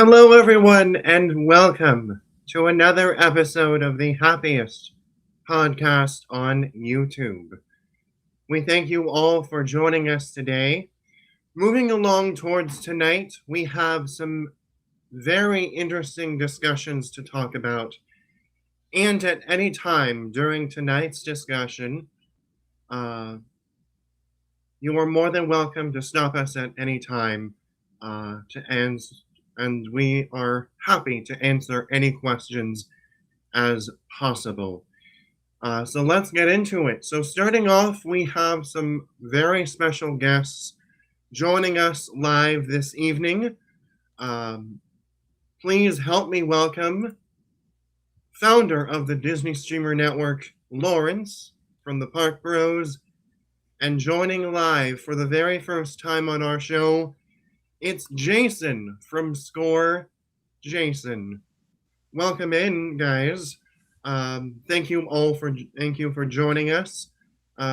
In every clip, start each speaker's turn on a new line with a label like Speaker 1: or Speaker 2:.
Speaker 1: Hello, everyone, and welcome to another episode of the happiest podcast on YouTube. We thank you all for joining us today. Moving along towards tonight, we have some very interesting discussions to talk about. And at any time during tonight's discussion, you are more than welcome to stop us at any time to answer. And we are happy to answer any questions as possible. So let's get into it. So starting off, we have some very special guests joining us live this evening. Please help me welcome founder of the Disney Streamer Network, Lawrence from the Park Bros, and joining live for the very first time on our show, it's Jason from Score. Jason, welcome in, guys. Thank you for joining us.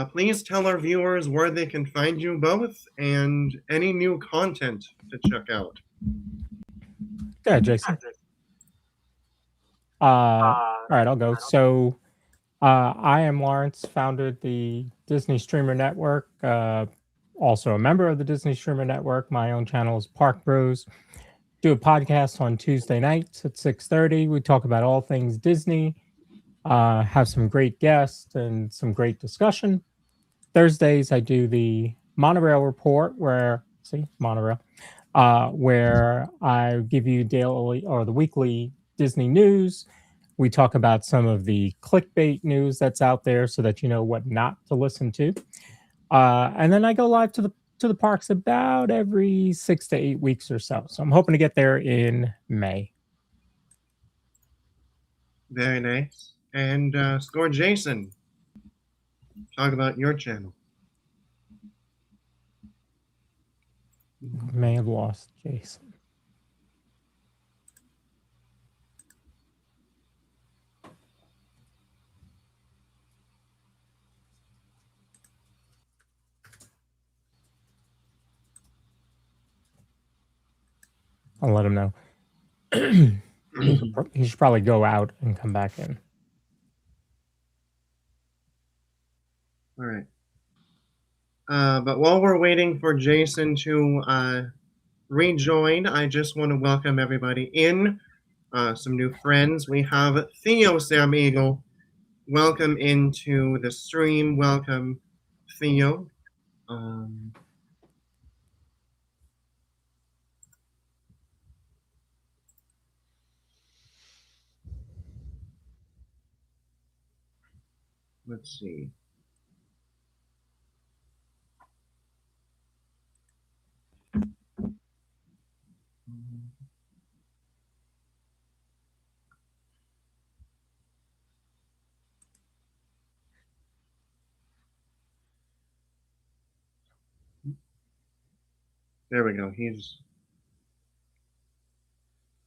Speaker 1: Please tell our viewers where they can find you both and any new content to check out.
Speaker 2: Yeah, Jason. All right, I'll go. So I am Lawrence, founder of the Disney Streamer Network, also a member of the Disney Streamer Network. My own channel is Park Bros. Do a podcast on Tuesday nights at 6:30. We talk about all things Disney, have some great guests and some great discussion. Thursdays, I do the Monorail Report, where I give you daily or the weekly Disney news. We talk about some of the clickbait news that's out there so that you know what not to listen to. And then I go live to the parks about every 6 to 8 weeks or so. So I'm hoping to get there in May.
Speaker 1: Very nice. And Score Jason, talk about your channel.
Speaker 2: May have lost Jason. I'll let him know. He should probably go out and come back in.
Speaker 1: All right. But while we're waiting for Jason to rejoin, I just want to welcome everybody in. Some new friends. We have Theo Sam Eagle. Welcome into the stream. Welcome, Theo. Let's see. There we go.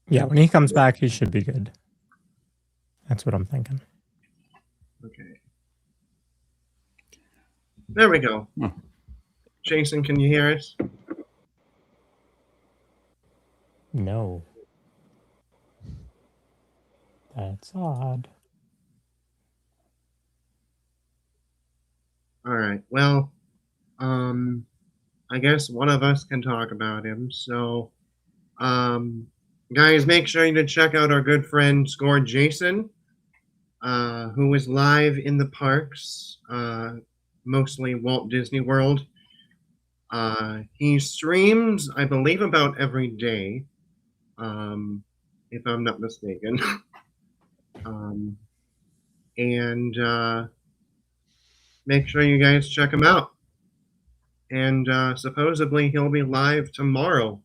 Speaker 2: Yeah, when he comes back, he should be good. That's what I'm thinking.
Speaker 1: Okay. There we go. Jason, can you hear us?
Speaker 2: No. That's odd.
Speaker 1: All right. Well, I guess one of us can talk about him. So, guys, make sure to check out our good friend Score Jason, who is live in the parks, mostly Walt Disney World. He streams, I believe, about every day, if I'm not mistaken. And make sure you guys check him out. And supposedly he'll be live tomorrow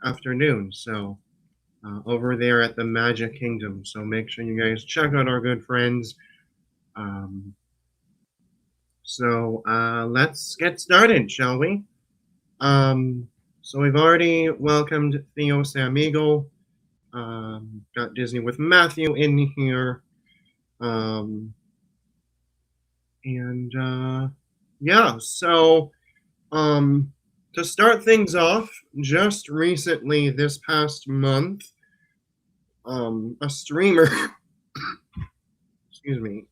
Speaker 1: afternoon, so over there at the Magic Kingdom. So make sure you guys check out our good friends. So let's get started, shall we? So we've already welcomed Theo Sam Eagle. Got Disney with Matthew in here. Yeah, so to start things off, just recently this past month, a streamer, excuse me,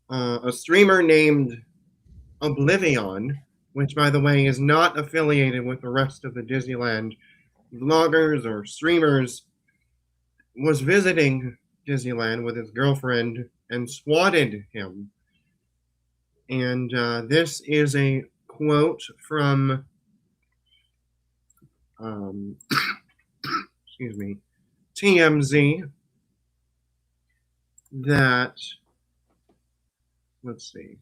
Speaker 1: a streamer named Oblivion, which, by the way, is not affiliated with the rest of the Disneyland vloggers or streamers, was visiting Disneyland with his girlfriend and swatted him. And this is a quote from, um, excuse me, TMZ that, let's see.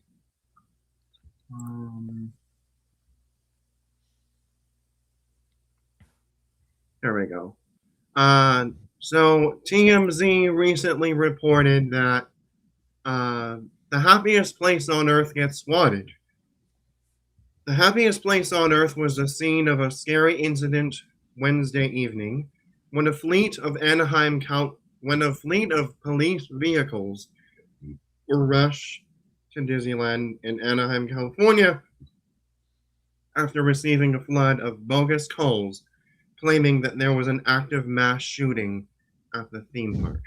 Speaker 1: There we go. So TMZ recently reported that the happiest place on earth gets swatted. The happiest place on earth was the scene of a scary incident Wednesday evening when a fleet of police vehicles were rushed to Disneyland in Anaheim, California, after receiving a flood of bogus calls claiming that there was an active mass shooting at the theme park.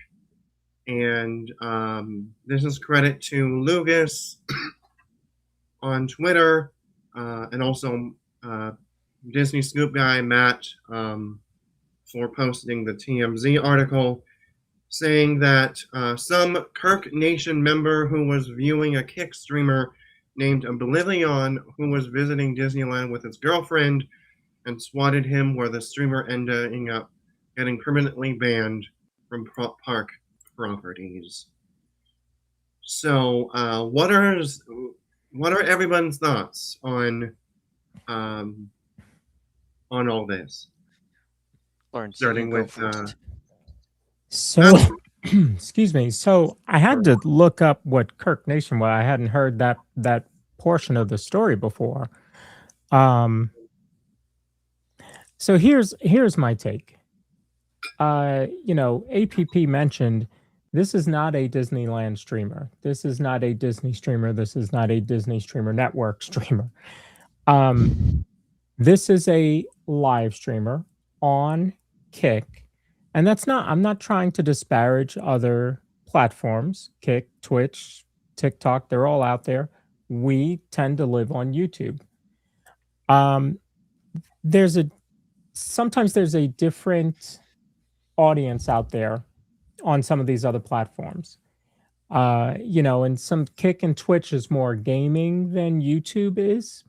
Speaker 1: And this is credit to Lugas on Twitter and also Disney Scoop guy Matt for posting the TMZ article saying that some Kirk Nation member who was viewing a Kick streamer named Oblivion who was visiting Disneyland with his girlfriend and swatted him, where the streamer ending up getting permanently banned from park properties. So, what are everyone's thoughts on all this?
Speaker 3: Lawrence,
Speaker 1: Starting with
Speaker 2: So, excuse me. So I had to look up what Kirk Nation was. I hadn't heard that portion of the story before. So here's my take. APP mentioned this is not a Disneyland streamer. This is not a Disney streamer. This is not a Disney Streamer Network streamer. This is a live streamer on Kick. And I'm not trying to disparage other platforms, Kick, Twitch, TikTok, they're all out there. We tend to live on YouTube. Sometimes there's a different audience out there on some of these other platforms. And some Kick and Twitch is more gaming than YouTube is.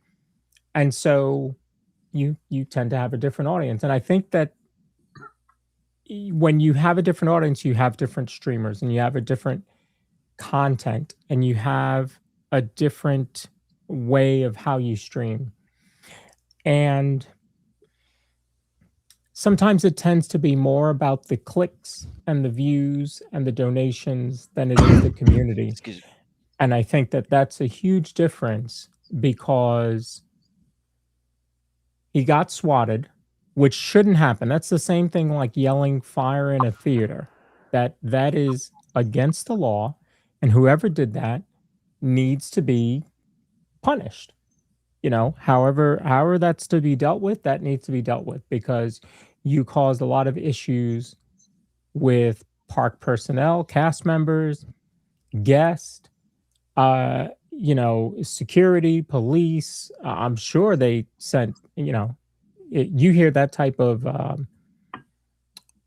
Speaker 2: And so you tend to have a different audience. And I think that when you have a different audience, you have different streamers and you have a different content and you have a different way of how you stream. And sometimes it tends to be more about the clicks and the views and the donations than it is the community. And I think that that's a huge difference because he got swatted, which shouldn't happen. That's the same thing like yelling fire in a theater. That is against the law, and whoever did that needs to be punished. However that's to be dealt with, that needs to be dealt with because you caused a lot of issues with park personnel, cast members, guests, security, police. I'm sure they sent, you hear that type of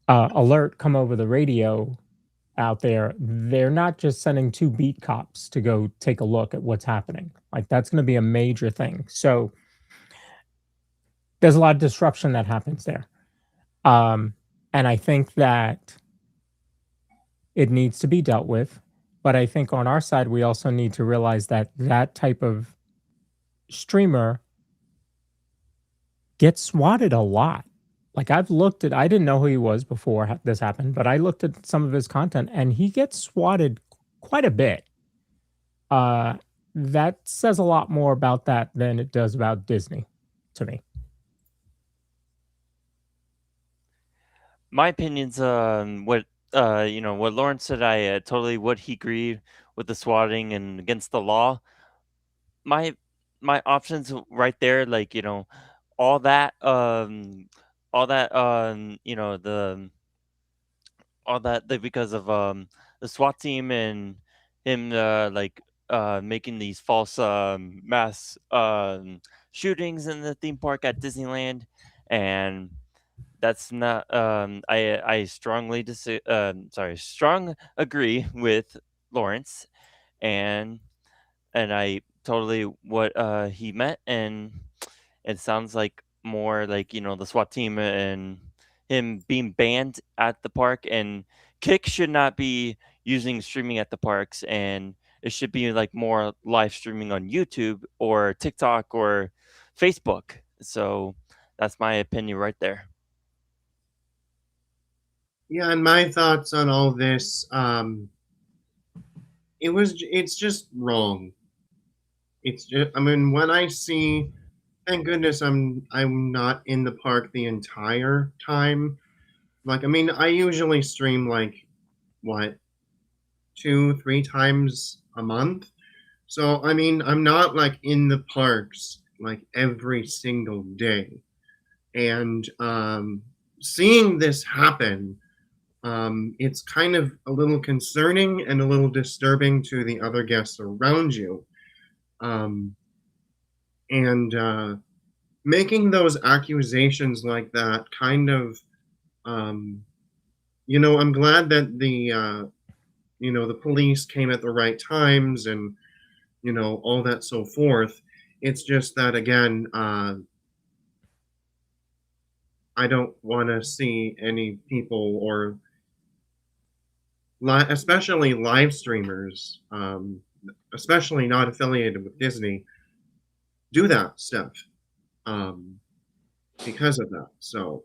Speaker 2: alert come over the radio out there. They're not just sending 2 beat cops to go take a look at what's happening. Like that's going to be a major thing. So there's a lot of disruption that happens there. And I think that it needs to be dealt with. But I think on our side, we also need to realize that that type of streamer gets swatted a lot. Like I didn't know who he was before this happened, but I looked at some of his content and he gets swatted quite a bit. That says a lot more about that than it does about Disney to me.
Speaker 3: My opinion's what Lawrence said. I totally would he agree with the swatting and against the law. My options right there, like all that the all that because of the SWAT team and him making these false mass shootings in the theme park at Disneyland, and that's not I strongly strong agree with Lawrence, and I totally what he meant, and it sounds like more like the SWAT team and him being banned at the park, and Kick should not be using streaming at the parks, and it should be like more live streaming on YouTube or TikTok or Facebook. So that's my opinion right there.
Speaker 1: Yeah, and my thoughts on all this, it's just wrong. It's just, I mean, when I see, thank goodness I'm not in the park the entire time. Like, I mean, I usually stream like what, 2, 3 times a month. So I mean, I'm not like in the parks like every single day, and seeing this happen, it's kind of a little concerning and a little disturbing to the other guests around you. Um, and making those accusations like that kind of, um, I'm glad that the police came at the right times and, all that so forth. It's just that, again, I don't want to see any people or especially live streamers, especially not affiliated with Disney, do that stuff um, because of that. So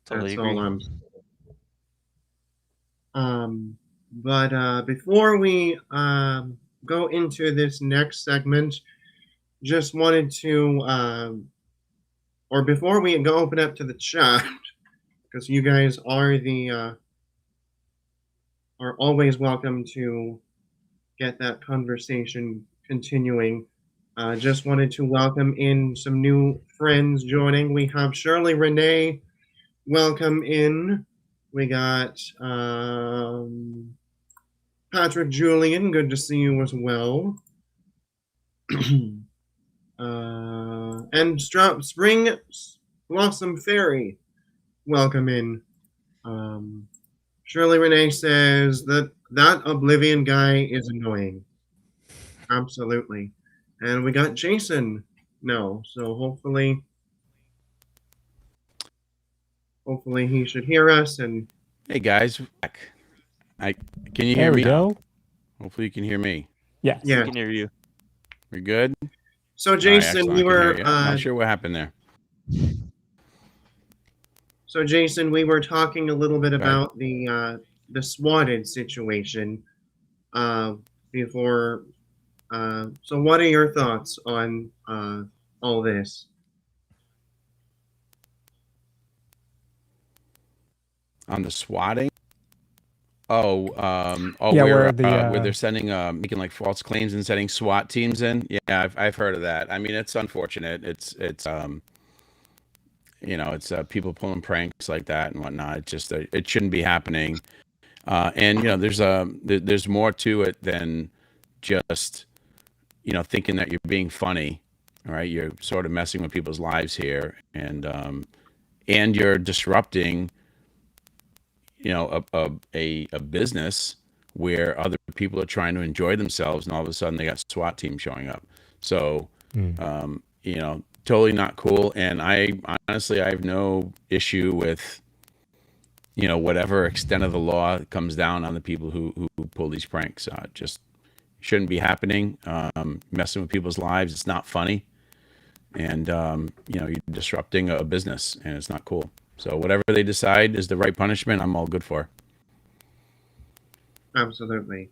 Speaker 3: Totally
Speaker 1: that's
Speaker 3: agree.
Speaker 1: all I'm saying. But before we go into this next segment, just wanted to, or before we go open up to the chat, because you guys are always welcome to get that conversation continuing. Just wanted to welcome in some new friends joining. We have Shirley Renee, welcome in. We got Patrick Julian, good to see you as well. And Spring Blossom Fairy, welcome in. Shirley Renee says that Oblivion guy is annoying. Absolutely. And we got Jason. No, so hopefully he should hear us. And
Speaker 4: hey guys, can you
Speaker 2: There
Speaker 4: hear
Speaker 2: we
Speaker 4: me?
Speaker 2: go.
Speaker 4: Hopefully you can hear me.
Speaker 2: Yes.
Speaker 3: We can hear you.
Speaker 4: We're good.
Speaker 1: So Jason, we were
Speaker 4: not sure what happened there.
Speaker 1: So Jason, we were talking a little bit about the swatted situation before. So what are your thoughts on all this?
Speaker 4: On the swatting?
Speaker 2: Yeah,
Speaker 4: where they're sending making like false claims and sending SWAT teams in. Yeah, I've heard of that. I mean, it's unfortunate. It's people pulling pranks like that and whatnot. It just it shouldn't be happening. And there's more to it than just thinking that you're being funny. All right, you're sort of messing with people's lives here, and you're disrupting a business where other people are trying to enjoy themselves, and all of a sudden they got SWAT team showing up. So totally not cool. And I honestly have no issue with whatever extent of the law comes down on the people who pull these pranks. Just shouldn't be happening. Messing with people's lives, it's not funny, and you're disrupting a business, and it's not cool. So whatever they decide is the right punishment, I'm all good for.
Speaker 1: Absolutely.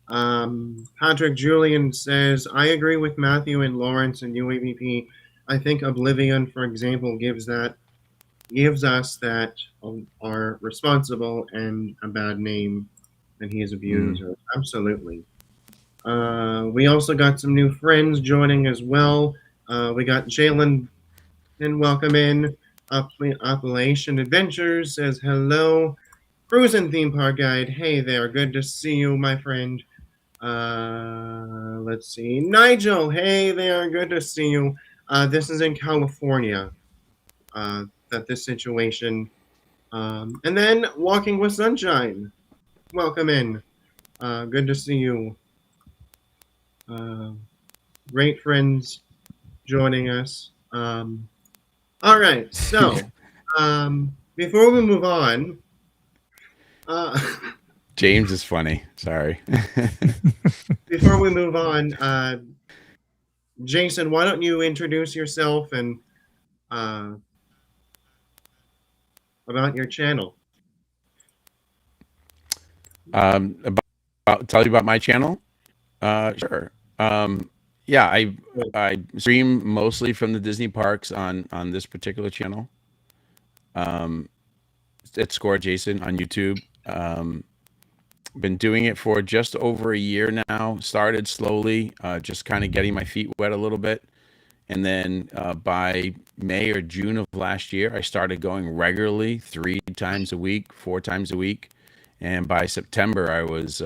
Speaker 1: Patrick Julian says, I agree with Matthew and Lawrence and UAVP. I think Oblivion, for example, gives us that are responsible and a bad name, and he is abused. Absolutely. We also got some new friends joining as well. We got Jalen, and welcome in. Appalachian Adventures says hello. Frozen Theme Park Guide, hey there, good to see you, my friend. Let's see. Nigel, hey there, good to see you. This is in California, that this situation. And then Walking with Sunshine, welcome in. Good to see you. Great friends joining us. All right, so before we move on,
Speaker 4: James is funny. Sorry.
Speaker 1: before we move on, Jason, why don't you introduce yourself and about your channel?
Speaker 4: Tell you about my channel? Sure. Yeah, I stream mostly from the Disney parks on this particular channel. It's Score Jason on YouTube. Been doing it for just over a year now. Started slowly, just kind of getting my feet wet a little bit. And then by May or June of last year, I started going regularly 3 times a week, 4 times a week. And by September, I was,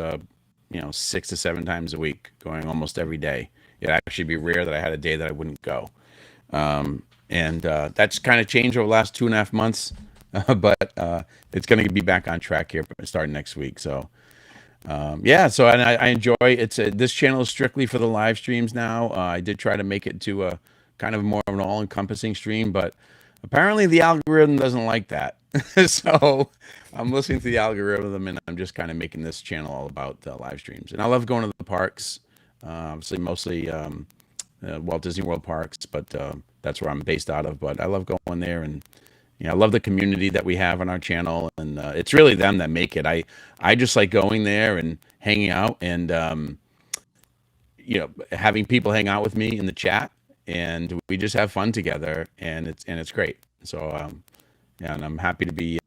Speaker 4: 6 to 7 times a week, going almost every day. It'd actually be rare that I had a day that I wouldn't go. And that's kind of changed over the last 2.5 months. But it's going to be back on track here starting next week. So, so and I enjoy it. This channel is strictly for the live streams now. I did try to make it to a kind of more of an all-encompassing stream, but apparently the algorithm doesn't like that. So I'm listening to the algorithm, and I'm just kind of making this channel all about live streams. And I love going to the parks, obviously mostly Walt Disney World parks, but that's where I'm based out of. But I love going there, and I love the community that we have on our channel, and it's really them that make it. I just like going there and hanging out, and having people hang out with me in the chat, and we just have fun together, and it's great. So and I'm happy to be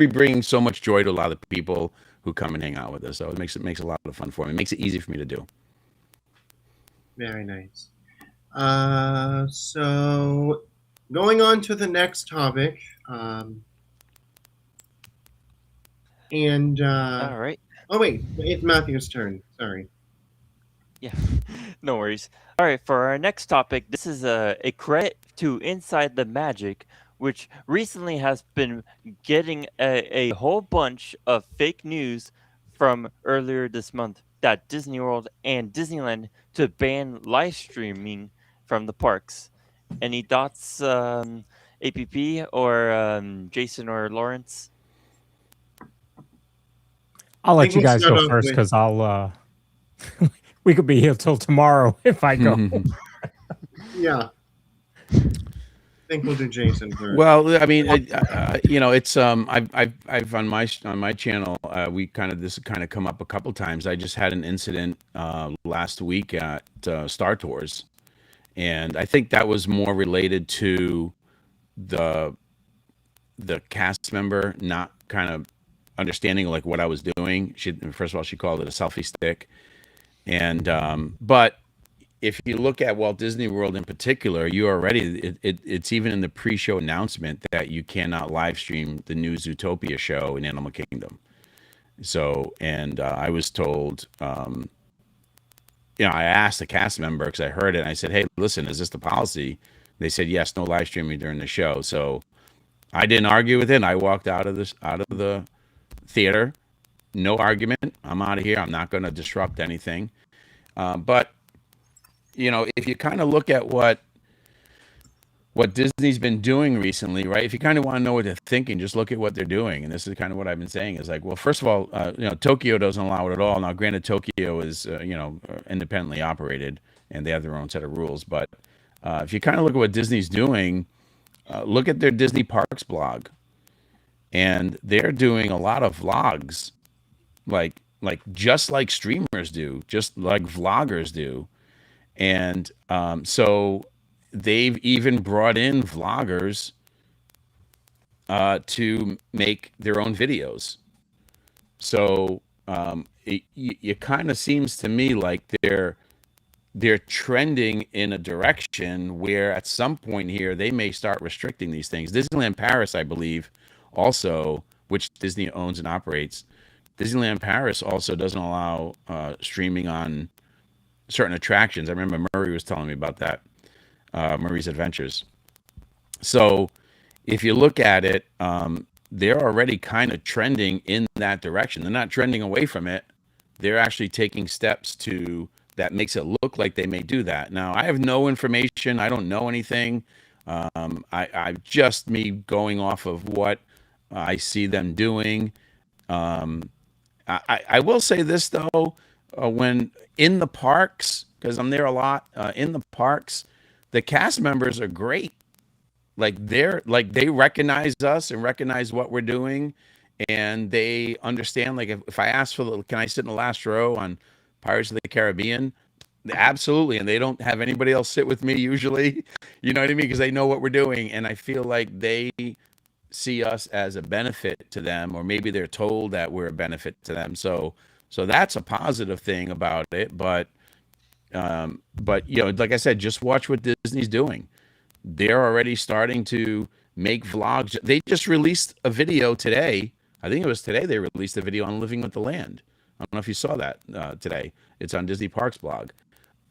Speaker 4: bringing so much joy to a lot of the people who come and hang out with us. So it makes a lot of fun for me. It makes it easy for me to do.
Speaker 1: Very nice. So going on to the next topic, and
Speaker 3: All right.
Speaker 1: oh wait, it's Matthew's turn. Sorry.
Speaker 3: Yeah, no worries. All right, for our next topic, this is a credit to Inside the Magic, which recently has been getting a whole bunch of fake news from earlier this month that Disney World and Disneyland to ban live streaming from the parks. Any thoughts, APP or Jason or Lawrence?
Speaker 2: I'll
Speaker 1: I
Speaker 2: let
Speaker 1: think
Speaker 2: you
Speaker 1: we'll
Speaker 2: guys
Speaker 1: start
Speaker 2: go
Speaker 1: off
Speaker 2: first
Speaker 1: with-
Speaker 2: because I'll. We could be here till tomorrow if I go.
Speaker 1: Yeah. I think we'll do Jason first.
Speaker 4: Well, I mean, it's I've on my channel, this kind of come up a couple times. I just had an incident last week at Star Tours, and I think that was more related to the cast member not kind of understanding like what I was doing. First of all, she called it a selfie stick, and but if you look at Walt Disney World in particular, it's even in the pre-show announcement that you cannot live stream the new Zootopia show in Animal Kingdom. So, and I was told, I asked the cast member because I heard it, and I said, "Hey, listen, is this the policy?" They said, "Yes, no live streaming during the show." So I didn't argue with it. I walked out of the theater, no argument. I'm out of here. I'm not going to disrupt anything. But if you kind of look at what Disney's been doing recently, right? If you kind of want to know what they're thinking, just look at what they're doing. And this is kind of what I've been saying is like, well, first of all, Tokyo doesn't allow it at all. Now, granted, Tokyo is, independently operated and they have their own set of rules. But if you kind of look at what Disney's doing, look at their Disney Parks blog. And they're doing a lot of vlogs, like just like streamers do, just like vloggers do. And so they've even brought in vloggers to make their own videos. So it kind of seems to me like they're they're trending in a direction where at some point here they may start restricting these things. Disneyland Paris, I believe, also, which Disney owns and operates, Disneyland Paris also doesn't allow streaming on certain attractions. I remember Murray was telling me about that, Murray's Adventures. So if you look at it, they're already kind of trending in that direction. They're not trending away from it. They're actually taking steps to that makes it look like they may do that. Now, I have no information. I don't know anything. I just me going off of what I see them doing. I will say this though, when in the parks, because I'm there a lot, in the parks, the cast members are great. Like they recognize us and recognize what we're doing, and they understand. Like if I ask for can I sit in the last row on Pirates of the Caribbean? Absolutely, and they don't have anybody else sit with me usually. You know what I mean? Because they know what we're doing, and I feel like they see us as a benefit to them, or maybe they're told that we're a benefit to them. So that's a positive thing about it. But like I said, just watch what Disney's doing. They're already starting to make vlogs. They just released a video today. I think it was today they released a video on Living with the Land. I don't know if you saw that today. It's on Disney Parks blog,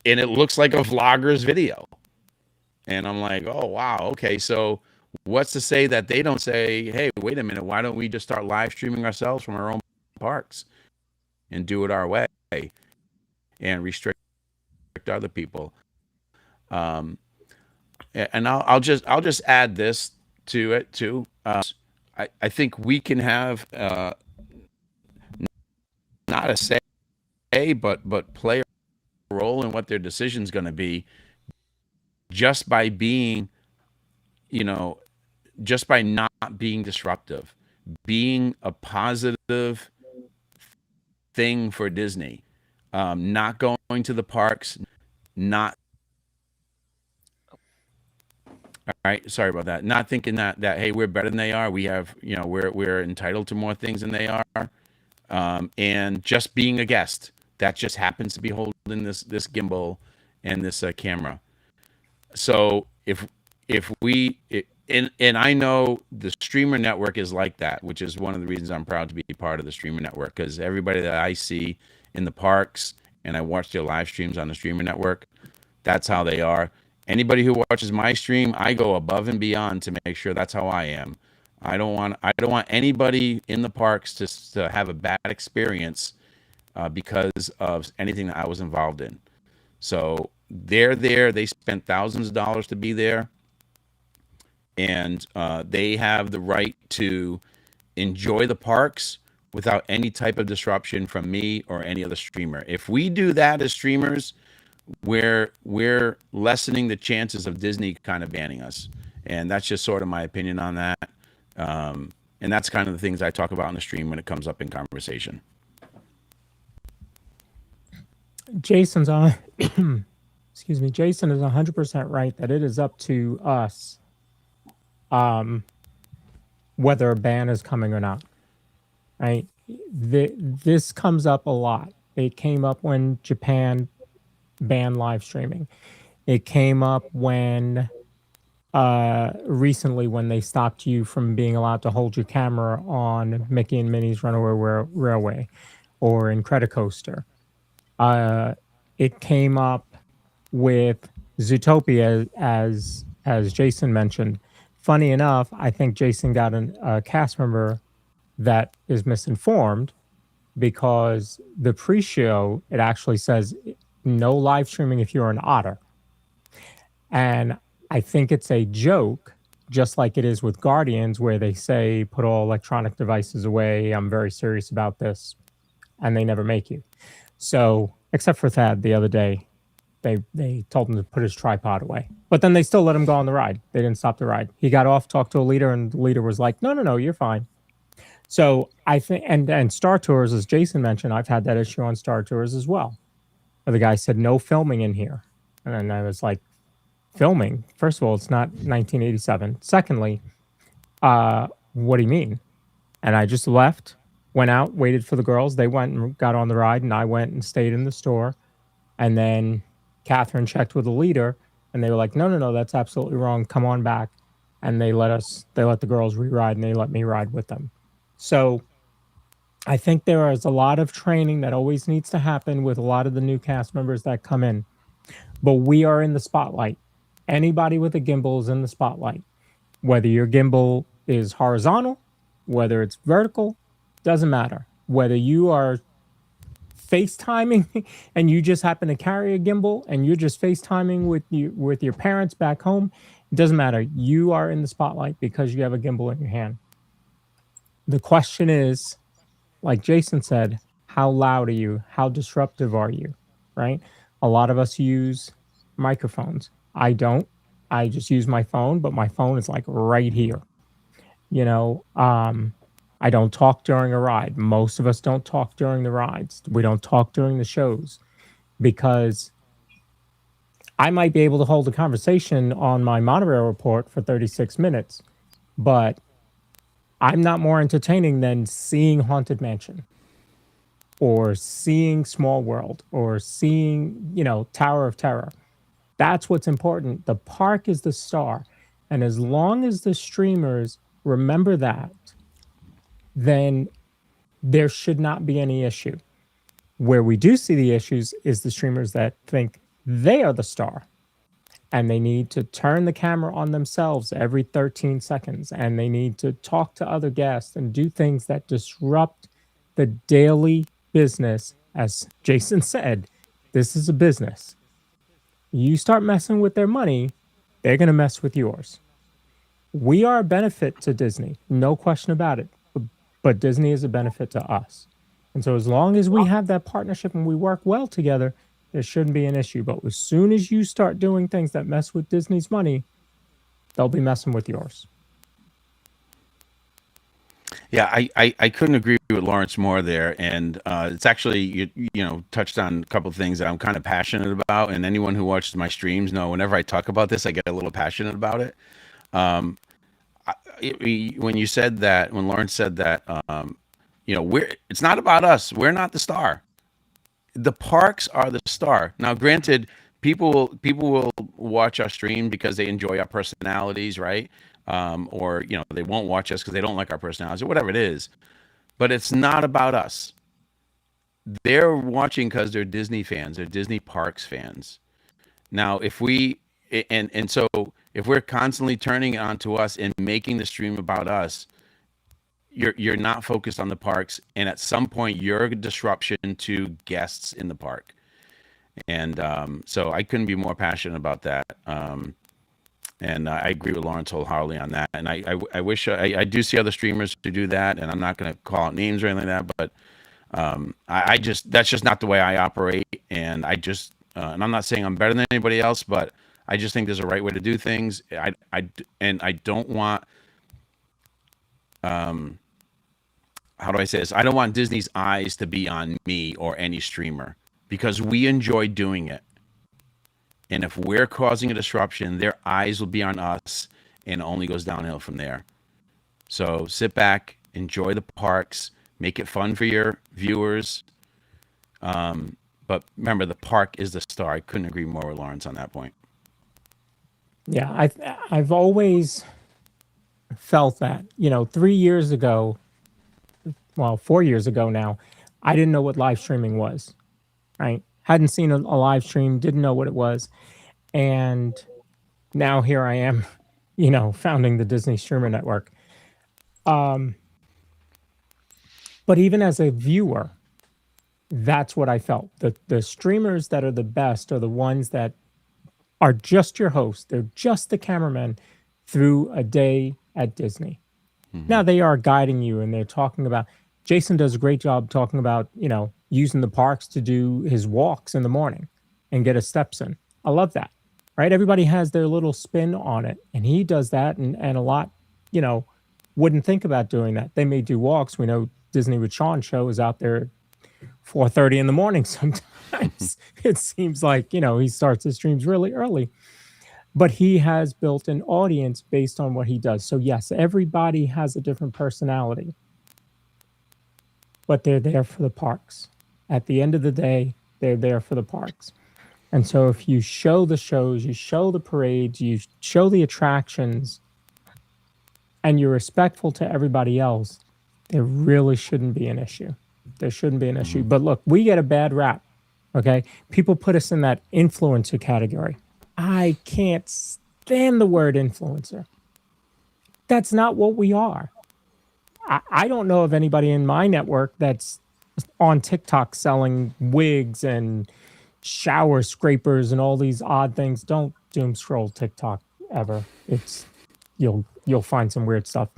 Speaker 4: and it looks like a vlogger's video. And I'm like, oh wow, okay. So what's to say that they don't say, hey, wait a minute, why don't we just start live streaming ourselves from our own parks and do it our way and restrict other people? And I'll just add this to it too. I think we can have not a say, but play a role in what their decision's going to be, just by being, just by not being disruptive, being a positive thing for Disney, not going to the parks, not. All right, sorry about that. Not thinking that hey, we're better than they are. We have, we're entitled to more things than they are, and just being a guest that just happens to be holding this gimbal and this camera. So if we and I know the streamer network is like that, which is one of the reasons I'm proud to be part of the streamer network, because everybody that I see in the parks and I watch their live streams on the streamer network, that's how they are. Anybody who watches my stream, I go above and beyond to make sure that's how I am. I don't want anybody in the parks to have a bad experience because of anything that I was involved in. So they're there. They spent thousands of dollars to be there, and they have the right to enjoy the parks without any type of disruption from me or any other streamer. If we do that as streamers, we're lessening the chances of Disney kind of banning us. And that's just sort of my opinion on that. And that's kind of the things I talk about on the stream when it comes up in conversation.
Speaker 2: Jason's on. Excuse me. Jason is 100% right that it is up to us whether a ban is coming or not. Right? This comes up a lot. It came up when Japan banned live streaming. It came up when recently when they stopped you from being allowed to hold your camera on Mickey and Minnie's Runaway Railway or Incredicoaster. It came up with Zootopia, as Jason mentioned. Funny enough, I think Jason got a cast member that is misinformed, because the pre-show, it actually says no live streaming if you're an otter. And I think it's a joke, just like it is with Guardians, where they say, put all electronic devices away. I'm very serious about this. And they never make you. So, except for Thad the other day, they told him to put his tripod away. But then they still let him go on the ride. They didn't stop the ride. He got off, talked to a leader, and the leader was like, no, you're fine. So I think, and Star Tours, as Jason mentioned, I've had that issue on Star Tours as well. The guy said, no filming in here. And then I was like, filming? First of all, it's not 1987. Secondly, what do you mean? And I just left, went out, waited for the girls. They went and got on the ride, and I went and stayed in the store. And then Catherine checked with the leader, and they were like, no, that's absolutely wrong. Come on back. And they let the girls re-ride, and they let me ride with them. So I think there is a lot of training that always needs to happen with a lot of the new cast members that come in. But we are in the spotlight. Anybody with a gimbal is in the spotlight. Whether your gimbal is horizontal, whether it's vertical, doesn't matter. Whether you are FaceTiming and you just happen to carry a gimbal and you're just FaceTiming with your parents back home, it doesn't matter. You are in the spotlight because you have a gimbal in your hand. The question is, like Jason said, how loud are you? How disruptive are you? Right? A lot of us use microphones. I don't. I just use my phone, but my phone is like right here. I don't talk during a ride. Most of us don't talk during the rides. We don't talk during the shows because I might be able to hold a conversation on my monorail report for 36 minutes, but I'm not more entertaining than seeing Haunted Mansion or seeing Small World or seeing, Tower of Terror. That's what's important. The park is the star. And as long as the streamers remember that, then there should not be any issue. Where we do see the issues is the streamers that think they are the star and they need to turn the camera on themselves every 13 seconds and they need to talk to other guests and do things that disrupt the daily business. As Jason said, this is a business. You start messing with their money, they're going to mess with yours. We are a benefit to Disney, no question about it. But Disney is a benefit to us. And so as long as we have that partnership and we work well together, there shouldn't be an issue. But as soon as you start doing things that mess with Disney's money, they'll be messing with yours.
Speaker 4: Yeah, I couldn't agree with Lawrence more there. And it's actually, touched on a couple of things that I'm kind of passionate about. And anyone who watches my streams know whenever I talk about this, I get a little passionate about it. When you said that, when Lawrence said that, it's not about us. We're not the star. The parks are the star. Now, granted, people will watch our stream because they enjoy our personalities, right? Or they won't watch us because they don't like our personalities or whatever it is. But it's not about us. They're watching because they're Disney fans. They're Disney Parks fans. Now, if we so if we're constantly turning it on to us and making the stream about us, you're not focused on the parks, and at some point you're a disruption to guests in the park. And so I couldn't be more passionate about that. And I agree with Lawrence wholeheartedly on that. And I wish I do see other streamers who do that, and I'm not going to call out names or anything like that, but that's just not the way I operate. And and I'm not saying I'm better than anybody else, but I just think there's a right way to do things. I don't want, how do I say this? I don't want Disney's eyes to be on me or any streamer because we enjoy doing it. And if we're causing a disruption, their eyes will be on us and it only goes downhill from there. So sit back, enjoy the parks, make it fun for your viewers. But remember, the park is the star. I couldn't agree more with Lawrence on that point.
Speaker 2: Yeah, I've always felt that, 3 years ago, well, 4 years ago now, I didn't know what live streaming was, right? Hadn't seen a live stream, didn't know what it was. And now here I am, founding the Disney Streamer Network. But even as a viewer, that's what I felt. The streamers that are the best are the ones that are just your host. They're just the cameraman through a day at Disney. Mm-hmm. Now they are guiding you and they're talking about, Jason does a great job talking about, using the parks to do his walks in the morning and get his steps in. I love that, right? Everybody has their little spin on it and he does that and a lot, wouldn't think about doing that. They may do walks. We know Disney with Sean show is out there 4:30 in the morning sometimes. It seems like, he starts his streams really early. But he has built an audience based on what he does. So yes, everybody has a different personality. But they're there for the parks. At the end of the day, they're there for the parks. And so if you show the shows, you show the parades, you show the attractions, and you're respectful to everybody else, there really shouldn't be an issue. There shouldn't be an issue. But look, we get a bad rap. Okay. People put us in that influencer category. I can't stand the word influencer. That's not what we are. I don't know of anybody in my network that's on TikTok selling wigs and shower scrapers and all these odd things. Don't doom scroll TikTok ever. It's you'll find some weird stuff.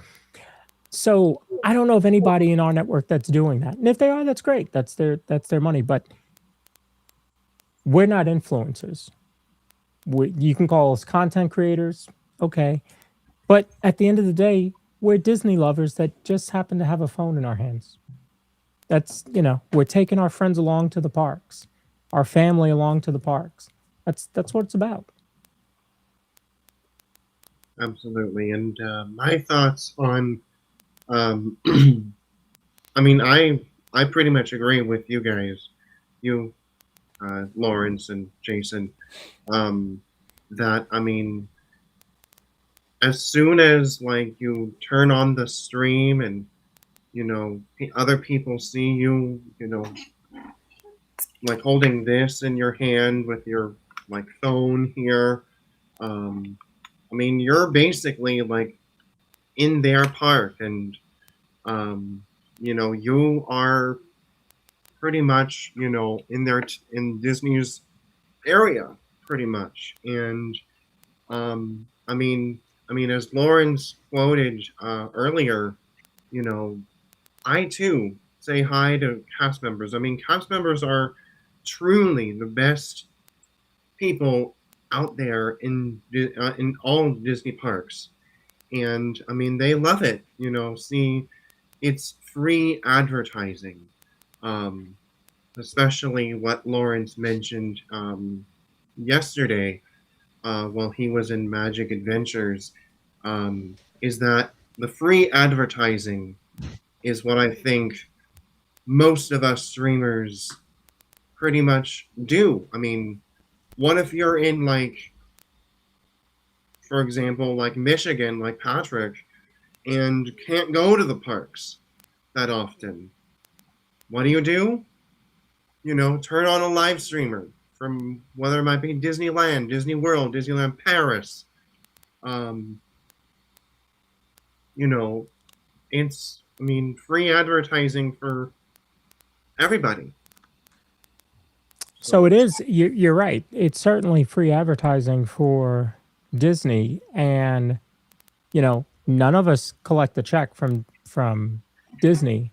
Speaker 2: So I don't know of anybody in our network that's doing that. And if they are, that's great. That's their money. But we're not influencers. You can call us content creators, okay. But at the end of the day, we're Disney lovers that just happen to have a phone in our hands. That's, we're taking our friends along to the parks, our family along to the parks. That's what it's about.
Speaker 1: Absolutely. And my thoughts on, I mean, I pretty much agree with you guys, you, Lawrence and Jason, that, I mean, as soon as like you turn on the stream and, other people see you, like holding this in your hand with your like phone here, I mean, you're basically like in their park, and you are pretty much in Disney's area, pretty much. And I mean, as Lawrence quoted earlier, I too say hi to cast members. I mean, cast members are truly the best people out there in all Disney parks, and I mean they love it. See, it's free advertising, especially what Lawrence mentioned yesterday while he was in Magic Adventures, is that the free advertising is what I think most of us streamers pretty much do. I mean, what if you're in, like, for example, like Michigan, like Patrick, and can't go to the parks that often? What do? Turn on a live streamer from whether it might be Disneyland, Disney World, Disneyland Paris. It's, I mean, free advertising for everybody.
Speaker 2: So it is, you're right. It's certainly free advertising for Disney. And, none of us collect the check from Disney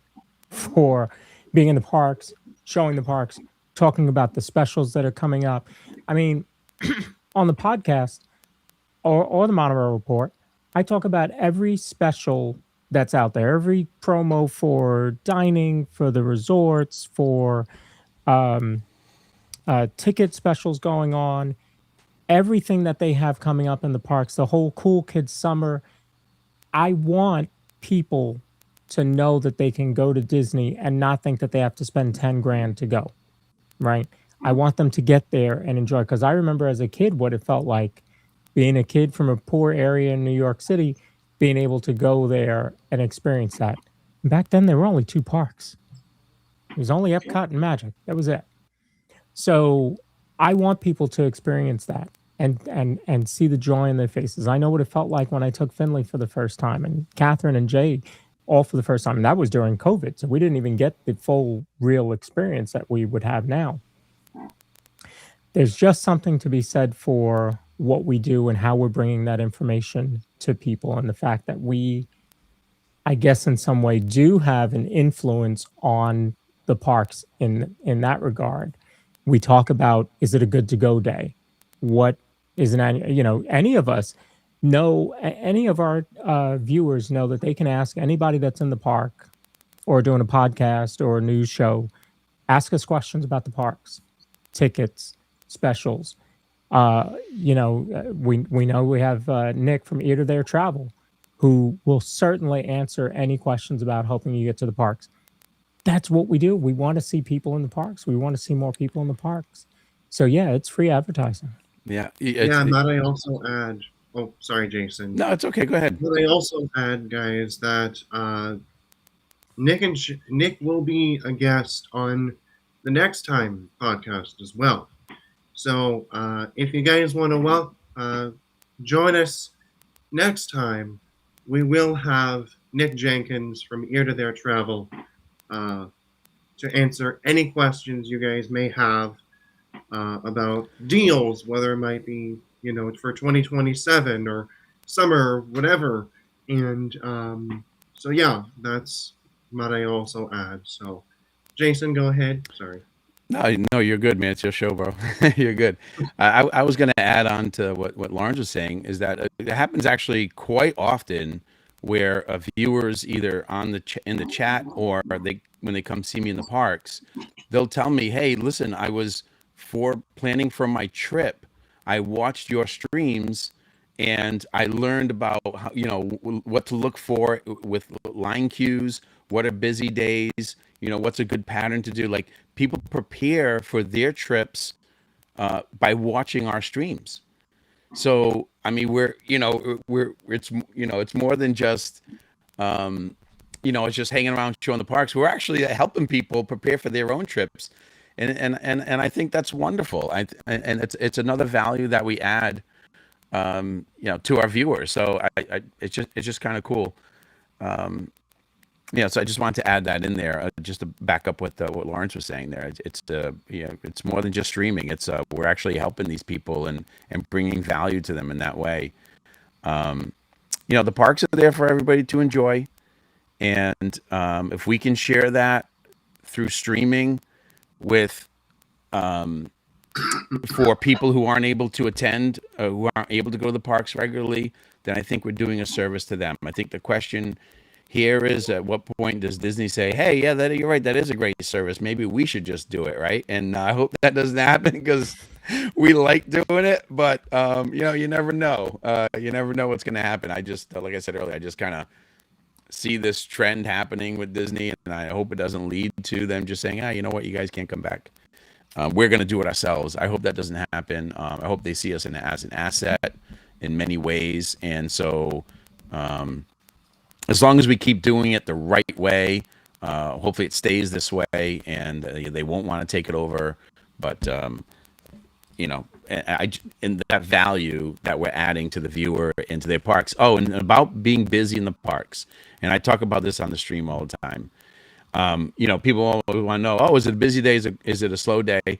Speaker 2: for being in the parks, showing the parks, talking about the specials that are coming up. I mean, on the podcast or the Monorail Report, I talk about every special that's out there, every promo for dining, for the resorts, for ticket specials going on, everything that they have coming up in the parks, the whole Cool Kids Summer. I want people to know that they can go to Disney and not think that they have to spend 10 grand to go, right? I want them to get there and enjoy, because I remember as a kid what it felt like being a kid from a poor area in New York City, being able to go there and experience that. And back then, there were only 2 parks. It was only Epcot and Magic. That was it. So I want people to experience that and see the joy in their faces. I know what it felt like when I took Finley for the first time, and Catherine and Jay all for the first time. And that was during COVID. So we didn't even get the full real experience that we would have now. There's just something to be said for what we do and how we're bringing that information to people, and the fact that we, I guess in some way, do have an influence on the parks in that regard. We talk about, is it a good to go day? What is an annual, any of us know, any of our viewers know that they can ask anybody that's in the park or doing a podcast or a news show, ask us questions about the parks, tickets, specials. We know we have Nick from Ear to There Travel, who will certainly answer any questions about helping you get to the parks. That's what we do. We want to see people in the parks. We want to see more people in the parks. So yeah, it's free advertising.
Speaker 4: Yeah.
Speaker 1: Might I also add? Oh, sorry, Jason.
Speaker 4: No, it's okay. Go ahead.
Speaker 1: Might I also add, guys, that Nick will be a guest on the Next Time podcast as well. So if you guys want to join us next time, we will have Nick Jenkins from Ear to Their Travel to answer any questions you guys may have about deals, whether it might be, for 2027 or summer or whatever. And so, yeah, that's what I also add. So, Jason, go ahead. Sorry.
Speaker 4: No, you're good, man. It's your show, bro. You're good. I was going to add on to what Lawrence was saying is that it happens actually quite often where viewers either on in the chat or when they come see me in the parks, they'll tell me, "Hey, listen, I was planning for my trip. I watched your streams and I learned about how, what to look for with line cues, what are busy days, what's a good pattern to do. Like people prepare for their trips by watching our streams. So, I mean, it's more than just, it's just hanging around showing the parks. We're actually helping people prepare for their own trips. And I think that's wonderful. And it's another value that we add, to our viewers. So it's just kind of cool. So I just wanted to add that in there, just to back up what Lawrence was saying there. It's more than just streaming. It's we're actually helping these people and bringing value to them in that way. The parks are there for everybody to enjoy, and if we can share that through streaming with for people who aren't able to attend, who aren't able to go to the parks regularly, then I think we're doing a service to them. I think the question here is, at what point does Disney say, "Hey, yeah, you're right, that is a great service. Maybe we should just do it," right? And I hope that doesn't happen because we like doing it, but you never know. You never know what's going to happen. I just, like I said earlier, I just kind of see this trend happening with Disney, and I hope it doesn't lead to them just saying, you know what, you guys can't come back. We're going to do it ourselves. I hope that doesn't happen. I hope they see us as an asset in many ways. And so as long as we keep doing it the right way, hopefully it stays this way and they won't want to take it over. But, and that value that we're adding to the viewer and to their parks. Oh, and about being busy in the parks. And I talk about this on the stream all the time. People always want to know, oh, is it a busy day? Is it a slow day?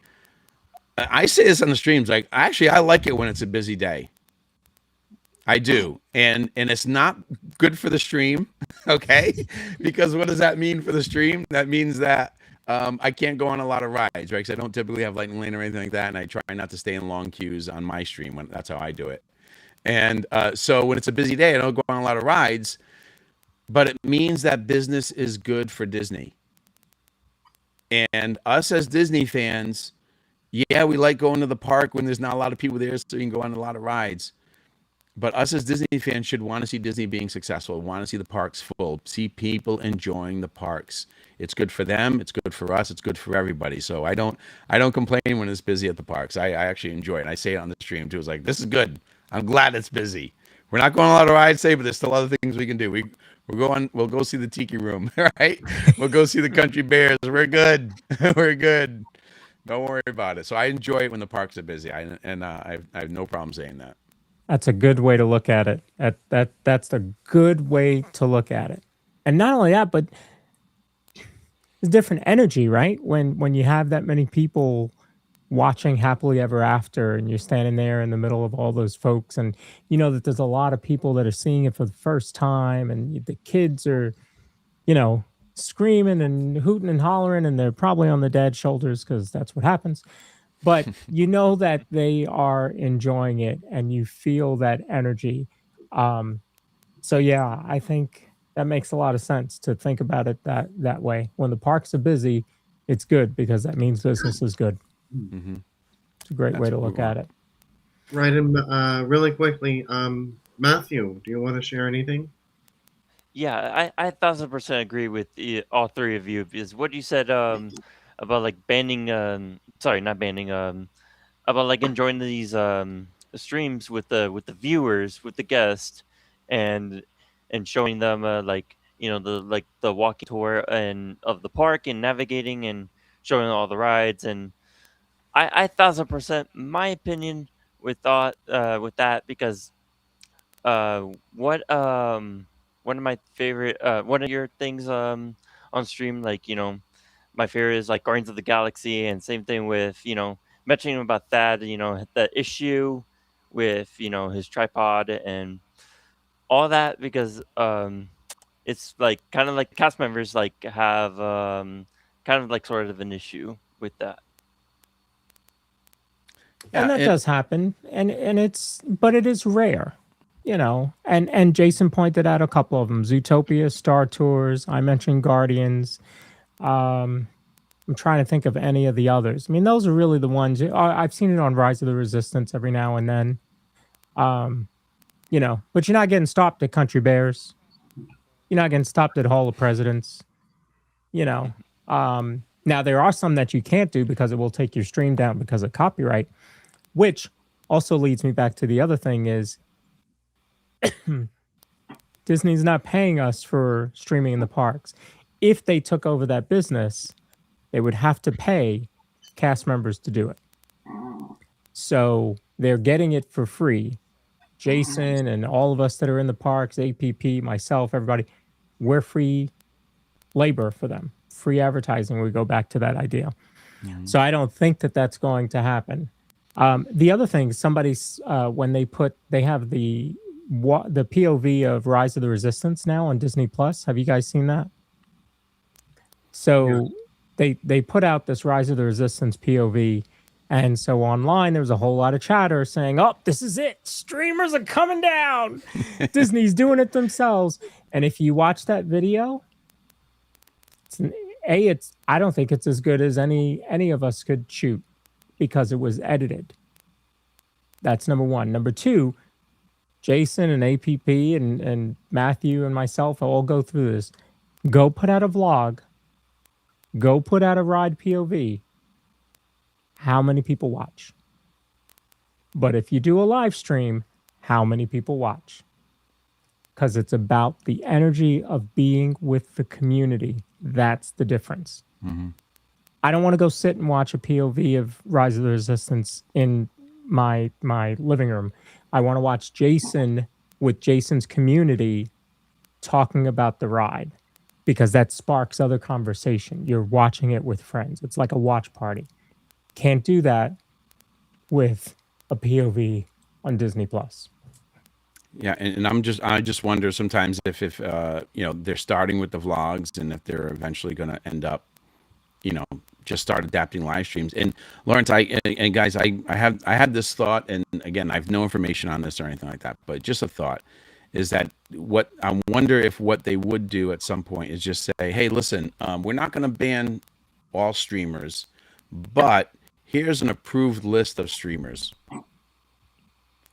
Speaker 4: I say this on the streams, like, actually, I like it when it's a busy day. I do. And it's not good for the stream, okay? Because what does that mean for the stream? That means that I can't go on a lot of rides, right? Because I don't typically have lightning lane or anything like that, and I try not to stay in long queues on my stream. That's how I do it. And so when it's a busy day, I don't go on a lot of rides, but it means that business is good for Disney. And us as Disney fans, yeah, we like going to the park when there's not a lot of people there, so you can go on a lot of rides. But us as Disney fans should want to see Disney being successful, want to see the parks full, see people enjoying the parks. It's good for them. It's good for us. It's good for everybody. So I don't complain when it's busy at the parks. I actually enjoy it. And I say it on the stream too. It's like, this is good. I'm glad it's busy. We're not going on a lot of rides today, but there's still other things we can do. We'll go see the Tiki Room, right? We'll go see the Country Bears. We're good. We're good. Don't worry about it. So I enjoy it when the parks are busy. I have no problem saying that.
Speaker 2: That's a good way to look at it. That's a good way to look at it. And not only that, but it's different energy, right? When you have that many people watching Happily Ever After and you're standing there in the middle of all those folks, and you know that there's a lot of people that are seeing it for the first time, and the kids are, screaming and hooting and hollering, and they're probably on the dad's shoulders because that's what happens. But you know that they are enjoying it and you feel that energy. So yeah, I think that makes a lot of sense to think about it that way. When the parks are busy, it's good because that means business is good.
Speaker 4: Mm-hmm.
Speaker 2: It's a great way to look at it.
Speaker 1: Right, and really quickly, Matthew, do you want to share anything?
Speaker 3: Yeah, I 1,000% agree with all three of you. Is what you said about like banning, sorry, not banning, about like enjoying these streams with the viewers, with the guests, and showing them like the walking tour and of the park and navigating and showing all the rides. And I 1000% my opinion with that, because uh what um one of my favorite one of your things on stream, like my favorite is like Guardians of the Galaxy, and same thing with mentioning about that, the issue with his tripod and all that, because it's like kind of like the cast members like have kind of like sort of an issue with that.
Speaker 2: And that does happen, and but it is rare, and Jason pointed out a couple of them: Zootopia, Star Tours. I mentioned Guardians. I'm trying to think of any of the others. I mean, those are really the ones. I've seen it on Rise of the Resistance every now and then. But you're not getting stopped at Country Bears. You're not getting stopped at Hall of Presidents. Now there are some that you can't do because it will take your stream down because of copyright, which also leads me back to the other thing is Disney's not paying us for streaming in the parks. If they took over that business, they would have to pay cast members to do it. So they're getting it for free. Jason and all of us that are in the parks, APP, myself, everybody, we're free labor for them, free advertising. We go back to that idea. So I don't think that that's going to happen. The other thing, somebody's when they have the POV of Rise of the Resistance now on Disney Plus. Have you guys seen that? So they put out this Rise of the Resistance POV, and so online there was a whole lot of chatter saying, "Oh, this is it! Streamers are coming down. Disney's doing it themselves." And if you watch that video, I don't think it's as good as any of us could shoot because it was edited. That's number one. Number two, Jason and APP and Matthew and myself all go through this. Go put out a vlog. Go put out a ride POV. How many people watch? But if you do a live stream, how many people watch? Because it's about the energy of being with the community. That's the difference.
Speaker 4: Mm-hmm.
Speaker 2: I don't want to go sit and watch a POV of Rise of the Resistance in my living room. I want to watch Jason with Jason's community talking about the ride, because that sparks other conversation. You're watching it with friends. It's like a watch party. Can't do that with a POV on Disney Plus.
Speaker 4: Yeah, and I just wonder sometimes if they're starting with the vlogs, and if they're eventually going to end up, just start adapting live streams. And Lawrence, guys, I had this thought, and again, I have no information on this or anything like that, but just a thought is that what I wonder if what they would do at some point is just say, hey, listen, we're not going to ban all streamers, but here's an approved list of streamers. I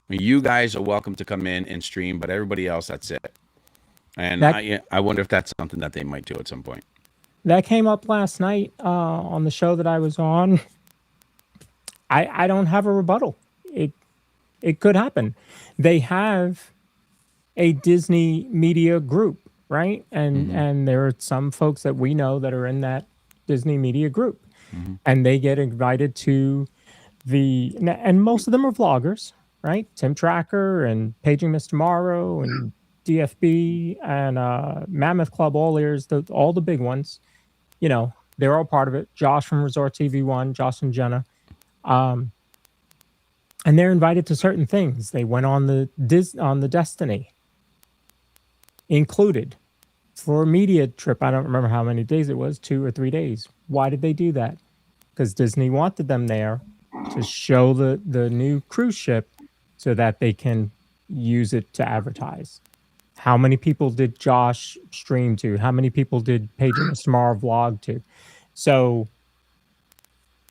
Speaker 4: mean, you guys are welcome to come in and stream, but everybody else, that's it. And I wonder if that's something that they might do at some point.
Speaker 2: That came up last night on the show that I was on. I don't have a rebuttal. It could happen. They have a Disney media group, right? And there are some folks that we know that are in that Disney media group. And they get invited to and most of them are vloggers, right? Tim Tracker and Paging Mr. Morrow and DFB and Mammoth Club, all the big ones. They're all part of it. Josh from Resort TV1, Josh and Jenna. And they're invited to certain things. They went on the Destiny, included, for a media trip. I don't remember how many days it was, 2 or 3 days. Why did they do that? Because Disney wanted them there to show the new cruise ship so that they can use it to advertise. How many people did Josh stream to? How many people did Paging Mr. Morrow vlog to? So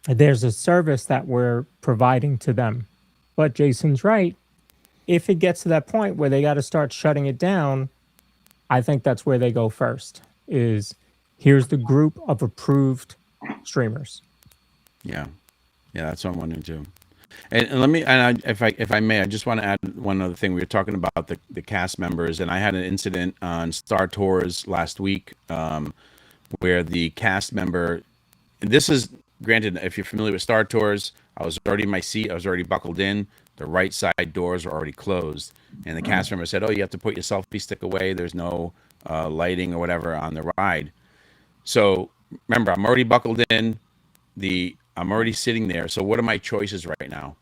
Speaker 2: there's a service that we're providing to them. But Jason's right. If it gets to that point where they got to start shutting it down, I think that's where they go first, is here's the group of approved streamers.
Speaker 4: Yeah, that's what I'm wondering too. And let me, and if I may, I just want to add one other thing. We were talking about the cast members, and I had an incident on Star Tours last week where the cast member, and this is granted, if you're familiar with Star Tours, I was already in my seat, I was already buckled in, the right side doors were already closed, and the cast member said, "Oh, you have to put your selfie stick away. There's no lighting or whatever on the ride." So remember, I'm already buckled in. I'm already sitting there. So what are my choices right now?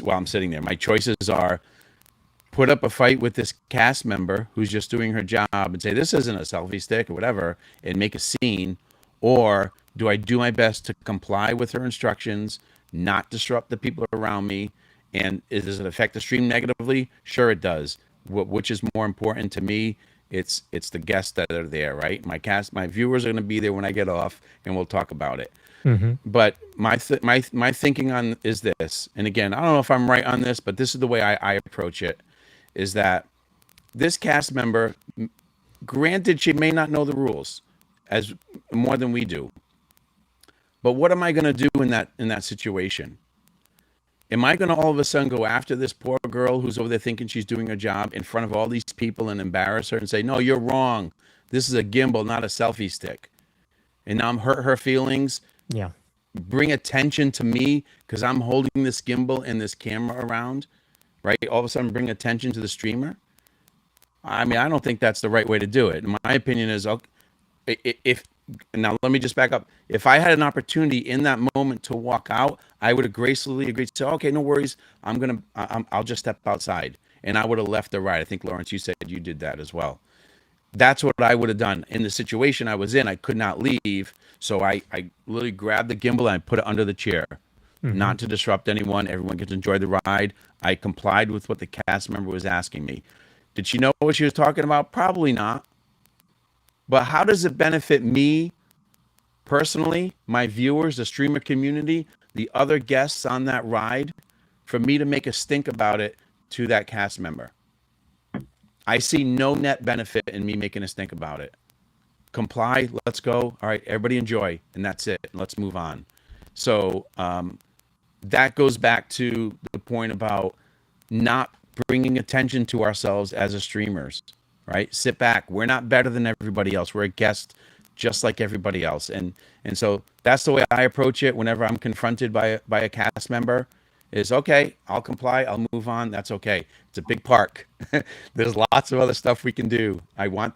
Speaker 4: While I'm sitting there, my choices are put up a fight with this cast member who's just doing her job and say this isn't a selfie stick or whatever and make a scene, or do I do my best to comply with her instructions, not disrupt the people around me? And does it affect the stream negatively? Sure, it does. Which is more important to me? It's the guests that are there, right? My viewers are going to be there when I get off, and we'll talk about it.
Speaker 2: Mm-hmm.
Speaker 4: But my thinking on is this, and again, I don't know if I'm right on this, but this is the way I approach it, is that this cast member, granted, she may not know the rules as more than we do, but what am I going to do in that situation? Am I going to all of a sudden go after this poor girl who's over there thinking she's doing her job in front of all these people and embarrass her and say, "No, you're wrong. This is a gimbal, not a selfie stick." And now I'm hurt her feelings.
Speaker 2: Yeah.
Speaker 4: Bring attention to me because I'm holding this gimbal and this camera around, right? All of a sudden bring attention to the streamer. I mean, I don't think that's the right way to do it. My opinion is, okay, if now let me just back up. If I had an opportunity in that moment to walk out, I would have gracefully agreed to say, "Okay, no worries. I'll just step outside," and I would have left the ride. I think, Lawrence, you said you did that as well. That's what I would have done. In the situation I was in, I could not leave. So I literally grabbed the gimbal and I put it under the chair, not to disrupt anyone. Everyone gets to enjoy the ride. I complied with what the cast member was asking me. Did she know what she was talking about? Probably not. But how does it benefit me personally, my viewers, the streamer community, the other guests on that ride, for me to make a stink about it to that cast member? I see no net benefit in me making a stink about it. Comply, let's go. All right, everybody enjoy, and that's it. Let's move on. So that goes back to the point about not bringing attention to ourselves as a streamers, right? Sit back. We're not better than everybody else. We're a guest just like everybody else. And so that's the way I approach it whenever I'm confronted by a cast member. Is okay, I'll comply, I'll move on, that's okay. It's a big park. There's lots of other stuff we can do. I want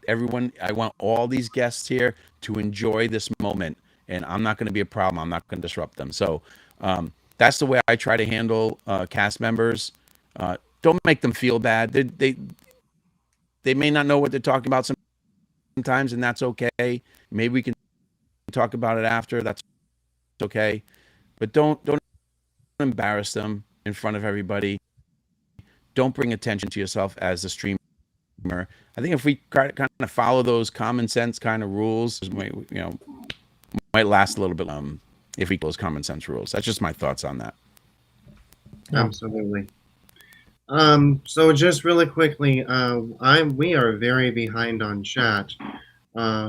Speaker 4: all these guests here to enjoy this moment, and I'm not going to be a problem. I'm not going to disrupt them. So that's the way I try to handle cast members. Don't make them feel bad. They may not know what they're talking about sometimes, and that's okay. Maybe we can talk about it after, that's okay. But don't embarrass them in front of everybody. Don't bring attention to yourself as a streamer. I think if we kind of follow those common sense kind of rules, might last a little bit if we those common sense rules. That's just my thoughts on that.
Speaker 1: Absolutely. So just really quickly, we are very behind on chat.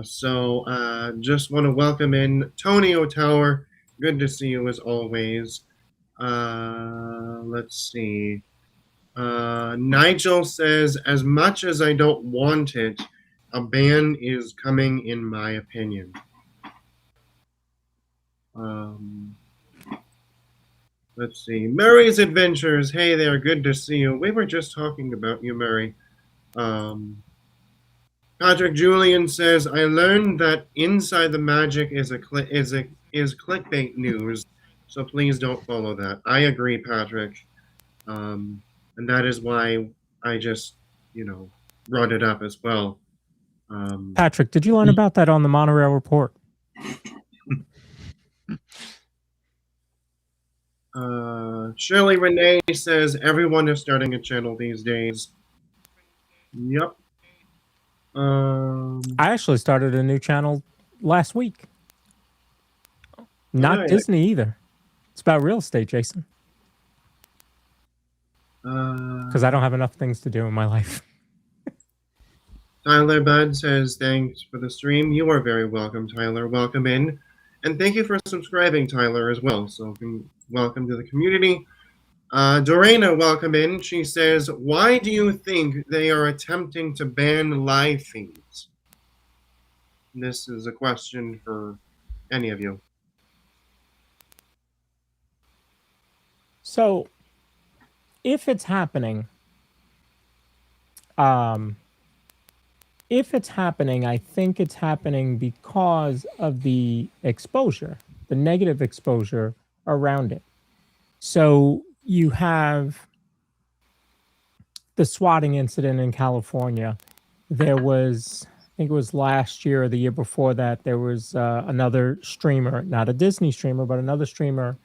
Speaker 1: So just want to welcome in Tony O'Tower. Good to see you as always. Let's see. Nigel says, as much as I don't want it, a ban is coming in my opinion. Let's see. Murray's Adventures. Hey there, good to see you. We were just talking about you, Murray. Patrick Julian says, I learned that Inside the Magic is clickbait news. So please don't follow that. I agree, Patrick. And that is why I just, brought it up as well.
Speaker 2: Patrick, did you learn about that on the Monorail Report?
Speaker 1: Shirley Renee says, everyone is starting a channel these days. Yep.
Speaker 2: I actually started a new channel last week. Not Disney either. It's about real estate, Jason. Because I don't have enough things to do in my life.
Speaker 1: Tyler Budd says, thanks for the stream. You are very welcome, Tyler. Welcome in. And thank you for subscribing, Tyler, as well. So welcome to the community. Dorena, welcome in. She says, why do you think they are attempting to ban live feeds? This is a question for any of you.
Speaker 2: So, if it's happening, I think it's happening because of the exposure, the negative exposure around it. So you have the swatting incident in California. There was, I think it was last year or the year before that, there was another streamer, not a Disney streamer, but another streamer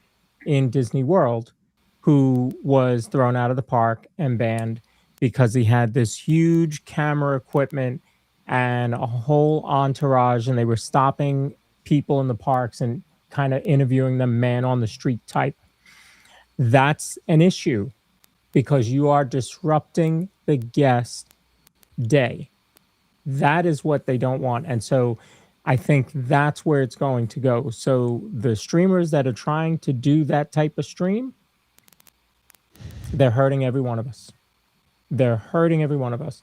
Speaker 2: in Disney World who was thrown out of the park and banned because he had this huge camera equipment and a whole entourage, and they were stopping people in the parks and kind of interviewing them man on the street type. That's an issue because you are disrupting the guest day. That is what they don't want. And so I think that's where it's going to go. So the streamers that are trying to do that type of stream, they're hurting every one of us. They're hurting every one of us.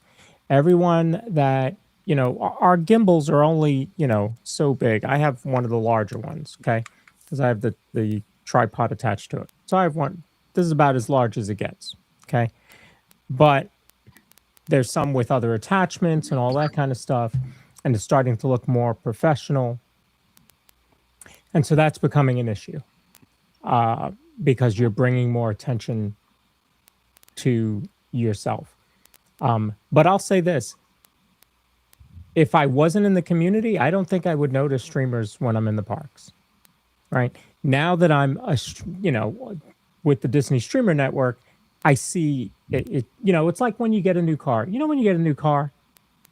Speaker 2: Everyone that, our gimbals are only, so big. I have one of the larger ones, okay? Because I have the tripod attached to it. So I have one. This is about as large as it gets, okay? But there's some with other attachments and all that kind of stuff, and it's starting to look more professional. And so that's becoming an issue because you're bringing more attention to yourself. But I'll say this. If I wasn't in the community, I don't think I would notice streamers when I'm in the parks, right? Now that I'm, with the Disney Streamer Network, I see it. It's like when you get a new car. When you get a new car,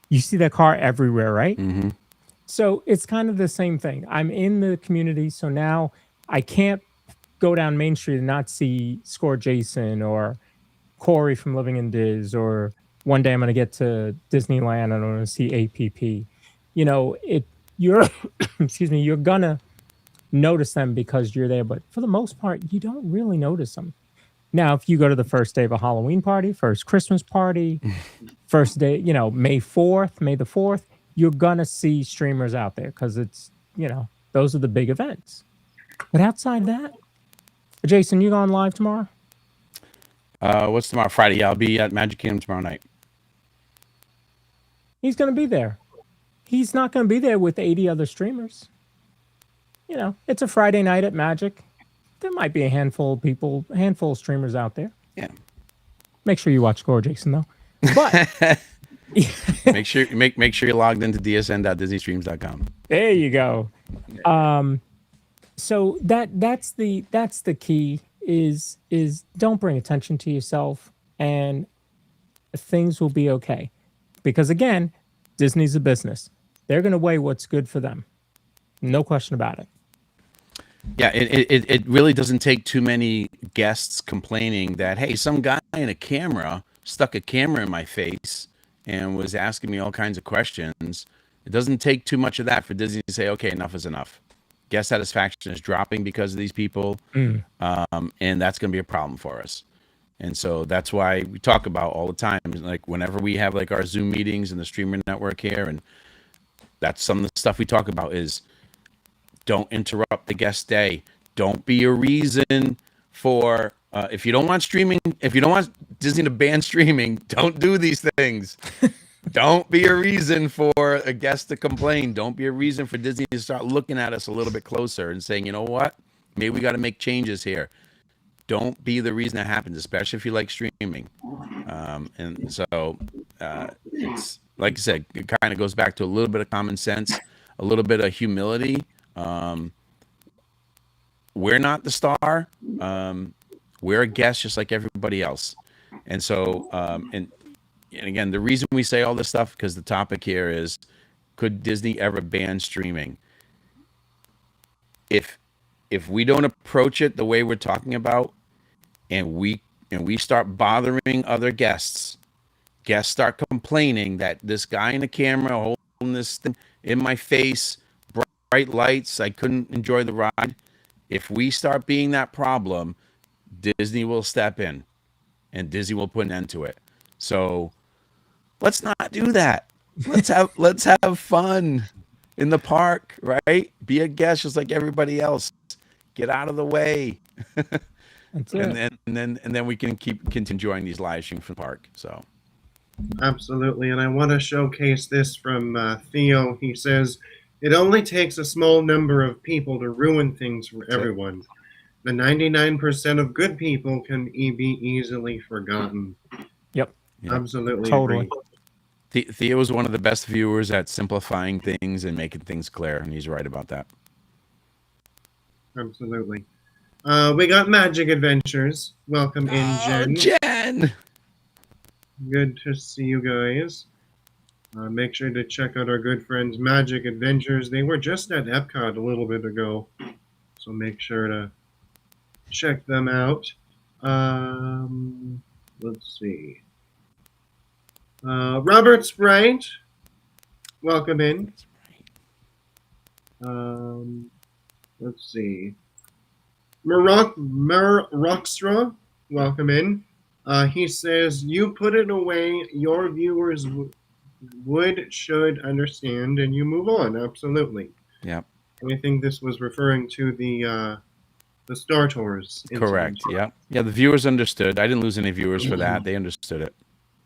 Speaker 2: you see that car everywhere, right?
Speaker 4: Mm-hmm.
Speaker 2: So it's kind of the same thing. I'm in the community, so now I can't go down Main Street and not see Score Jason or Corey from Living in Diz, or one day I'm going to get to Disneyland and I'm going to see APP. You're, excuse me, you're going to notice them because you're there. But for the most part, you don't really notice them. Now, if you go to the first day of a Halloween party, first Christmas party, first day, May the 4th, you're going to see streamers out there because it's, those are the big events. But outside that, Jason, you going live tomorrow?
Speaker 4: What's tomorrow? Friday. Yeah, I'll be at Magic Kingdom tomorrow night.
Speaker 2: He's going to be there. He's not going to be there with 80 other streamers. It's a Friday night at Magic. There might be a handful of streamers out there.
Speaker 4: Yeah.
Speaker 2: Make sure you watch Score, Jason, though. But
Speaker 4: make sure you're logged into dsn.disneystreams.com.
Speaker 2: There you go. So that's the key is don't bring attention to yourself and things will be okay. Because again, Disney's a business. They're going to weigh what's good for them. No question about it.
Speaker 4: Yeah, it really doesn't take too many guests complaining that, hey, some guy in a camera stuck a camera in my face and was asking me all kinds of questions. It doesn't take too much of that for Disney to say, okay, enough is enough. Guest satisfaction is dropping because of these people, and that's going to be a problem for us. And so that's why we talk about all the time, like whenever we have like our Zoom meetings and the streamer network here, and that's some of the stuff we talk about is don't interrupt the guest day. Don't be a reason for, if you don't want Disney to ban streaming, don't do these things. Don't be a reason for a guest to complain. Don't be a reason for Disney to start looking at us a little bit closer and saying, you know what, maybe we got to make changes here. Don't be the reason that happens, especially if you like streaming. And so it's like I said, it kind of goes back to a little bit of common sense, a little bit of humility. We're not the star. We're a guest just like everybody else. And so, and again, the reason we say all this stuff, because the topic here is, could Disney ever ban streaming? If we don't approach it the way we're talking about, and we start bothering other guests start complaining that this guy in the camera holding this thing in my face, bright lights, I couldn't enjoy the ride. If we start being that problem, Disney will step in and Disney will put an end to it. So let's not do that. Let's have fun in the park, right? Be a guest just like everybody else. Get out of the way.
Speaker 2: That's it.
Speaker 4: And then we can continue enjoying these live streams from the park. So
Speaker 1: Absolutely, and I want to showcase this from Theo. He says, "It only takes a small number of people to ruin things for everyone. The 99% of good people can be easily forgotten."
Speaker 2: Yep.
Speaker 1: Absolutely
Speaker 2: Totally.
Speaker 1: agree.
Speaker 4: Theo is one of the best viewers at simplifying things and making things clear, and he's right about that.
Speaker 1: Absolutely. We got Magic Adventures. Welcome in, Jen.
Speaker 4: Jen!
Speaker 1: Good to see you guys. Make sure to check out our good friends Magic Adventures. They were just at Epcot a little bit ago, so make sure to check them out. Let's see. Robert Sprite, welcome in. Let's see. Rockstra, welcome in. He says, "You put it away your viewers should understand, and you move on." Absolutely.
Speaker 4: Yep.
Speaker 1: I think this was referring to the Star Tours incident.
Speaker 4: Correct. Yep. Yeah, the viewers understood. I didn't lose any viewers for that. They understood it.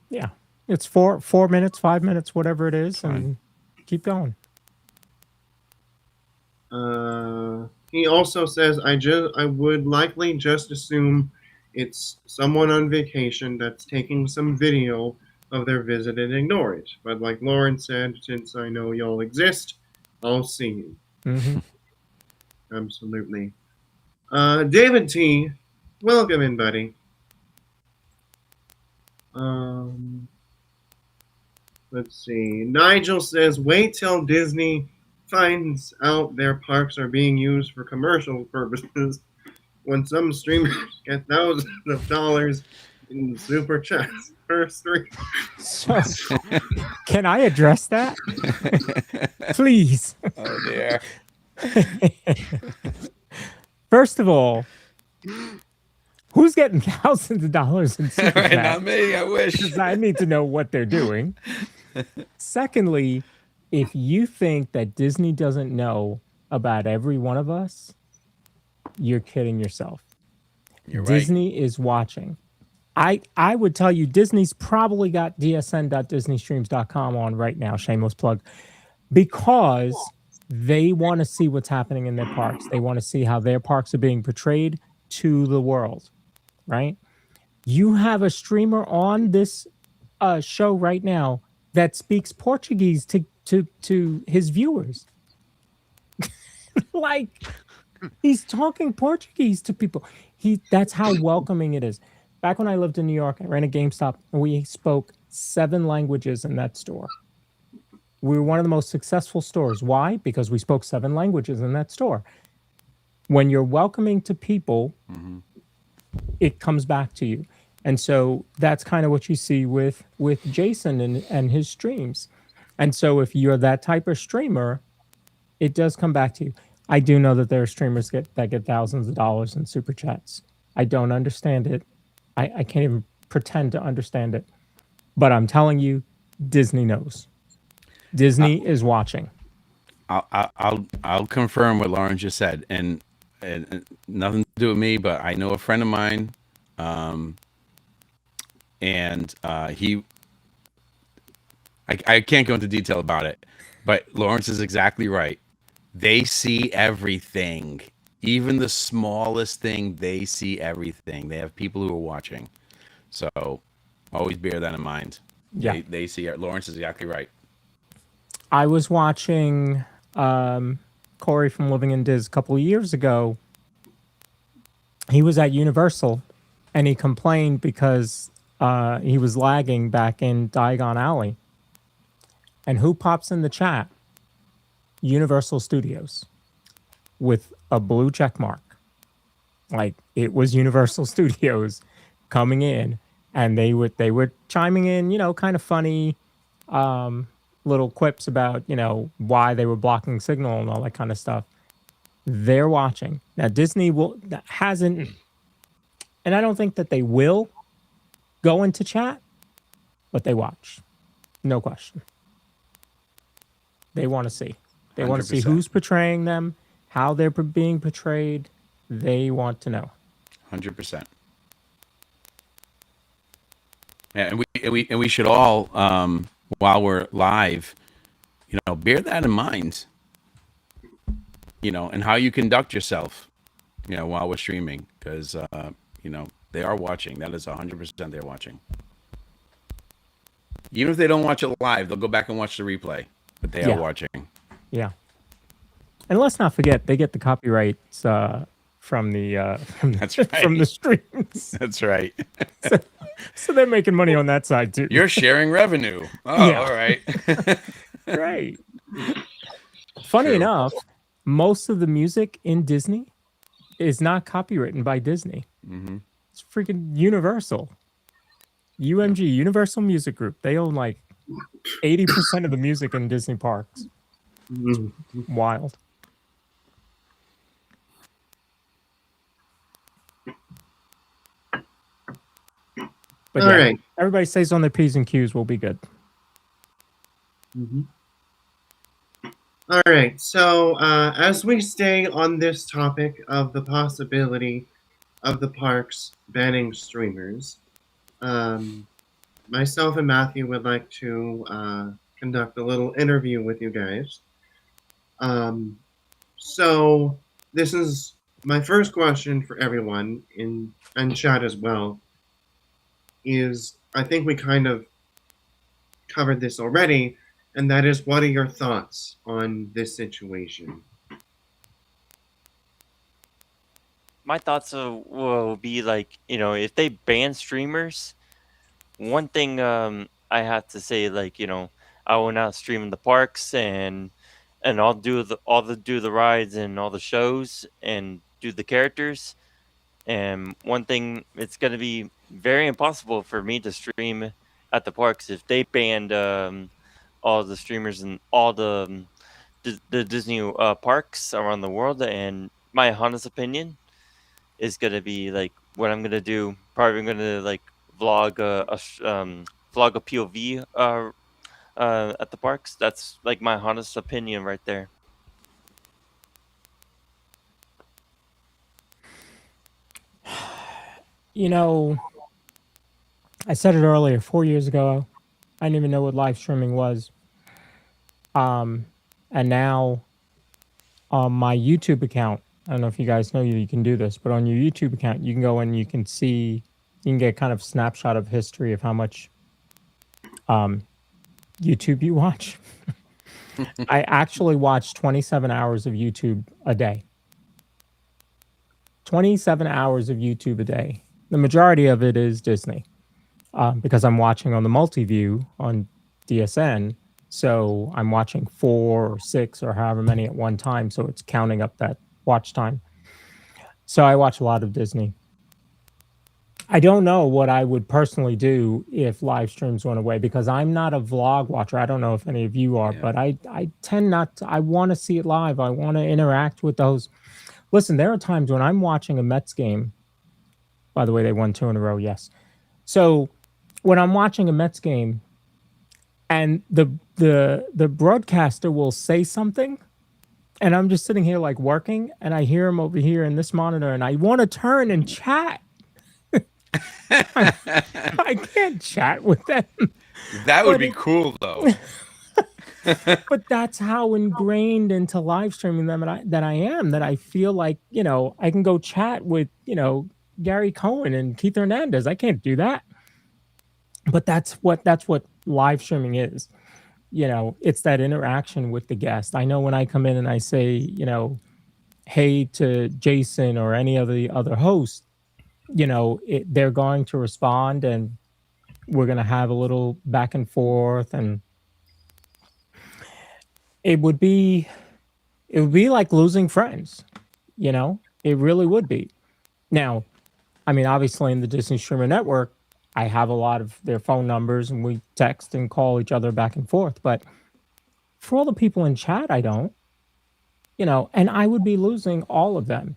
Speaker 2: Yeah. It's 4 minutes, 5 minutes, whatever it is,
Speaker 4: Fine.
Speaker 2: and keep going.
Speaker 1: He also says, I would likely just assume it's someone on vacation that's taking some video of their visit and ignore it. But like Lauren said, since I know y'all exist, I'll see you."
Speaker 2: Mm-hmm.
Speaker 1: Absolutely. David T, welcome in, buddy. Let's see. Nigel says, "Wait till Disney finds out their parks are being used for commercial purposes when some streamers get thousands of dollars in super chats per stream."
Speaker 2: So, can I address that? Please.
Speaker 4: Oh dear.
Speaker 2: First of all, who's getting thousands of dollars in super
Speaker 4: Right,
Speaker 2: chats?
Speaker 4: not me. I wish.
Speaker 2: 'Cause I need to know what they're doing. Secondly, if you think that Disney doesn't know about every one of us, you're kidding yourself.
Speaker 4: You're right.
Speaker 2: Disney is watching. I would tell you Disney's probably got dsn.disneystreams.com on right now, shameless plug, because they want to see what's happening in their parks. They want to see how their parks are being portrayed to the world, right? You have a streamer on this show right now that speaks Portuguese to his viewers. Like, he's talking Portuguese to people. That's how welcoming it is. Back when I lived in New York, I ran a GameStop, and we spoke 7 languages in that store. We were one of the most successful stores. Why? Because we spoke 7 languages in that store. When you're welcoming to people, it comes back to you. And so that's kind of what you see with Jason and his streams. And so if you're that type of streamer, it does come back to you. I do know that there are streamers that get thousands of dollars in super chats. I don't understand it. I can't even pretend to understand it. But I'm telling you, Disney knows. Disney is watching.
Speaker 4: I'll confirm what Lauren just said, and nothing to do with me, but I know a friend of mine, and I can't go into detail about it, but Lawrence is exactly right. They see everything, even the smallest thing. They see everything. They have people who are watching, so always bear that in mind.
Speaker 2: Yeah,
Speaker 4: they see it. Lawrence is exactly right.
Speaker 2: I was watching Corey from Living in Diz a couple of years ago. He was at Universal, and he complained because he was lagging back in Diagon Alley. And who pops in the chat? Universal Studios with a blue check mark. Like, it was Universal Studios coming in, and they were chiming in, kind of funny little quips about, why they were blocking signal and all that kind of stuff. They're watching. Now, Disney hasn't And I don't think that they will go into chat, but they watch. No question. They want to see. They want to see
Speaker 4: 100%.
Speaker 2: who's portraying them, how they're being portrayed. They want to know.
Speaker 4: 100%. Yeah, and we should all, while we're live, bear that in mind. And how you conduct yourself, while we're streaming, because they are watching. That is 100% they're watching. Even if they don't watch it live, they'll go back and watch the replay. But they are watching.
Speaker 2: Yeah. And let's not forget, they get the copyrights from the
Speaker 4: That's right.
Speaker 2: from the streams.
Speaker 4: That's right.
Speaker 2: So they're making money on that side too.
Speaker 4: You're sharing revenue. Oh,
Speaker 2: Yeah.
Speaker 4: all right.
Speaker 2: Right. Funny
Speaker 4: True.
Speaker 2: enough, most of the music in Disney is not copywritten by Disney.
Speaker 4: Mm-hmm.
Speaker 2: It's freaking Universal. UMG, Universal Music Group. They own like 80% of the music in Disney parks. It's wild. But
Speaker 1: All right.
Speaker 2: everybody stays on their P's and Q's. We'll be good.
Speaker 1: All right. So as we stay on this topic of the possibility of the parks banning streamers, myself and Matthew would like to conduct a little interview with you guys. So this is my first question for everyone in chat as well. Is I think we kind of covered this already, and that is, what are your thoughts on this situation?
Speaker 3: My thoughts will be like, if they ban streamers, one thing I have to say, like, I will not stream in the parks, and I'll do the rides and all the shows and do the characters. And one thing, it's gonna be very impossible for me to stream at the parks if they banned all the streamers and all the Disney parks around the world. And my honest opinion is gonna be like, what I'm gonna do. Probably gonna like vlog vlog a POV at the parks. That's like my honest opinion right there.
Speaker 2: I said it earlier, 4 years ago, I didn't even know what live streaming was. And now on my YouTube account, I don't know if you guys know you can do this, but on your YouTube account, you can go and you can get kind of snapshot of history of how much YouTube you watch. I actually watch 27 hours of YouTube a day. 27 hours of YouTube a day. The majority of it is Disney, because I'm watching on the multi-view on DSN. So I'm watching 4 or 6 or however many at one time. So it's counting up that watch time. So I watch a lot of Disney. I don't know what I would personally do if live streams went away, because I'm not a vlog watcher. I don't know if any of you are, but I tend not to. I want to see it live. I want to interact with those. Listen, there are times when I'm watching a Mets game. By the way, they won 2 in a row. Yes. So when I'm watching a Mets game and the broadcaster will say something, and I'm just sitting here like working, and I hear him over here in this monitor, and I want to turn and chat. I can't chat with them.
Speaker 4: That would be cool, though.
Speaker 2: But that's how ingrained into live streaming them that I am, that I feel like, I can go chat with, Gary Cohen and Keith Hernandez. I can't do that. But that's what live streaming is. It's that interaction with the guest. I know when I come in and I say, hey to Jason or any of the other hosts, they're going to respond, and we're going to have a little back and forth, and it would be like losing friends. It really would be. Now, I mean, obviously in the Disney Streamer Network, I have a lot of their phone numbers, and we text and call each other back and forth. But for all the people in chat, I don't. And I would be losing all of them.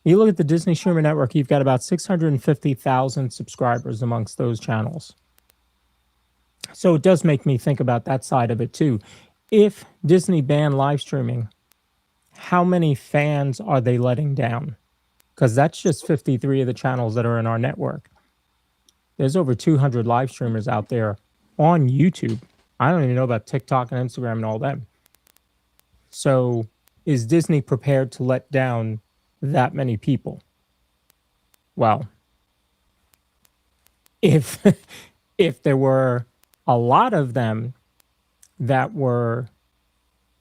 Speaker 2: You look at the Disney Streamer Network, you've got about 650,000 subscribers amongst those channels. So it does make me think about that side of it too. If Disney banned live streaming, how many fans are they letting down? Because that's just 53 of the channels that are in our network. There's over 200 live streamers out there on YouTube. I don't even know about TikTok and Instagram and all them. So is Disney prepared to let down that many people? Well, if if there were a lot of them that were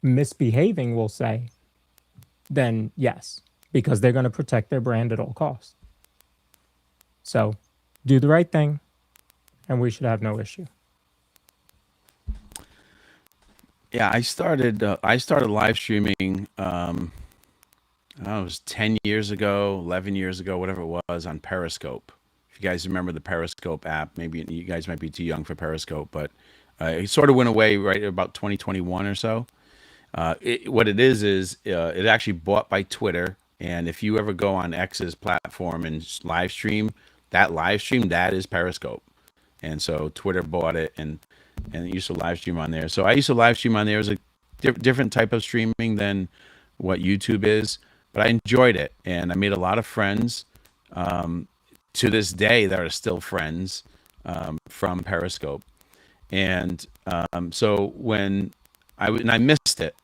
Speaker 2: misbehaving, we'll say, then yes, because they're going to protect their brand at all costs. So do the right thing, and we should have no issue.
Speaker 4: Yeah, I started live streaming. It was 10 years ago, 11 years ago, whatever it was, on Periscope. If you guys remember the Periscope app, maybe you guys might be too young for Periscope, but it sort of went away right about 2021 or so. What it is it actually bought by Twitter, and if you ever go on X's platform and live stream, that is Periscope. And so Twitter bought it, and it used to live stream on there. So I used to live stream on there. It was a different type of streaming than what YouTube is, but I enjoyed it, and I made a lot of friends to this day that are still friends from Periscope. And so when I missed it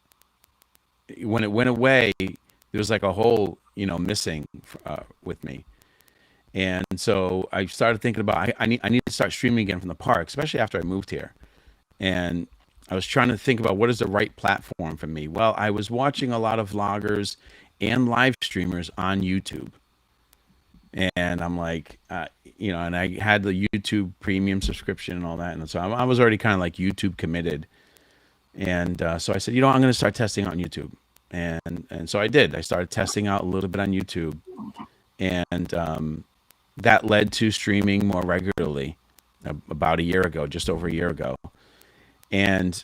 Speaker 4: when it went away, there was like a whole missing with me. And so I started thinking about I need to start streaming again from the park, especially after I moved here. And I was trying to think about what is the right platform for me. Well, I was watching a lot of vloggers and live streamers on YouTube. And I'm like, and I had the YouTube premium subscription and all that. And so I was already kind of like YouTube committed. And so I said, I'm going to start testing out on YouTube. And so I did. I started testing out a little bit on YouTube. And that led to streaming more regularly about a year ago, just over a year ago. And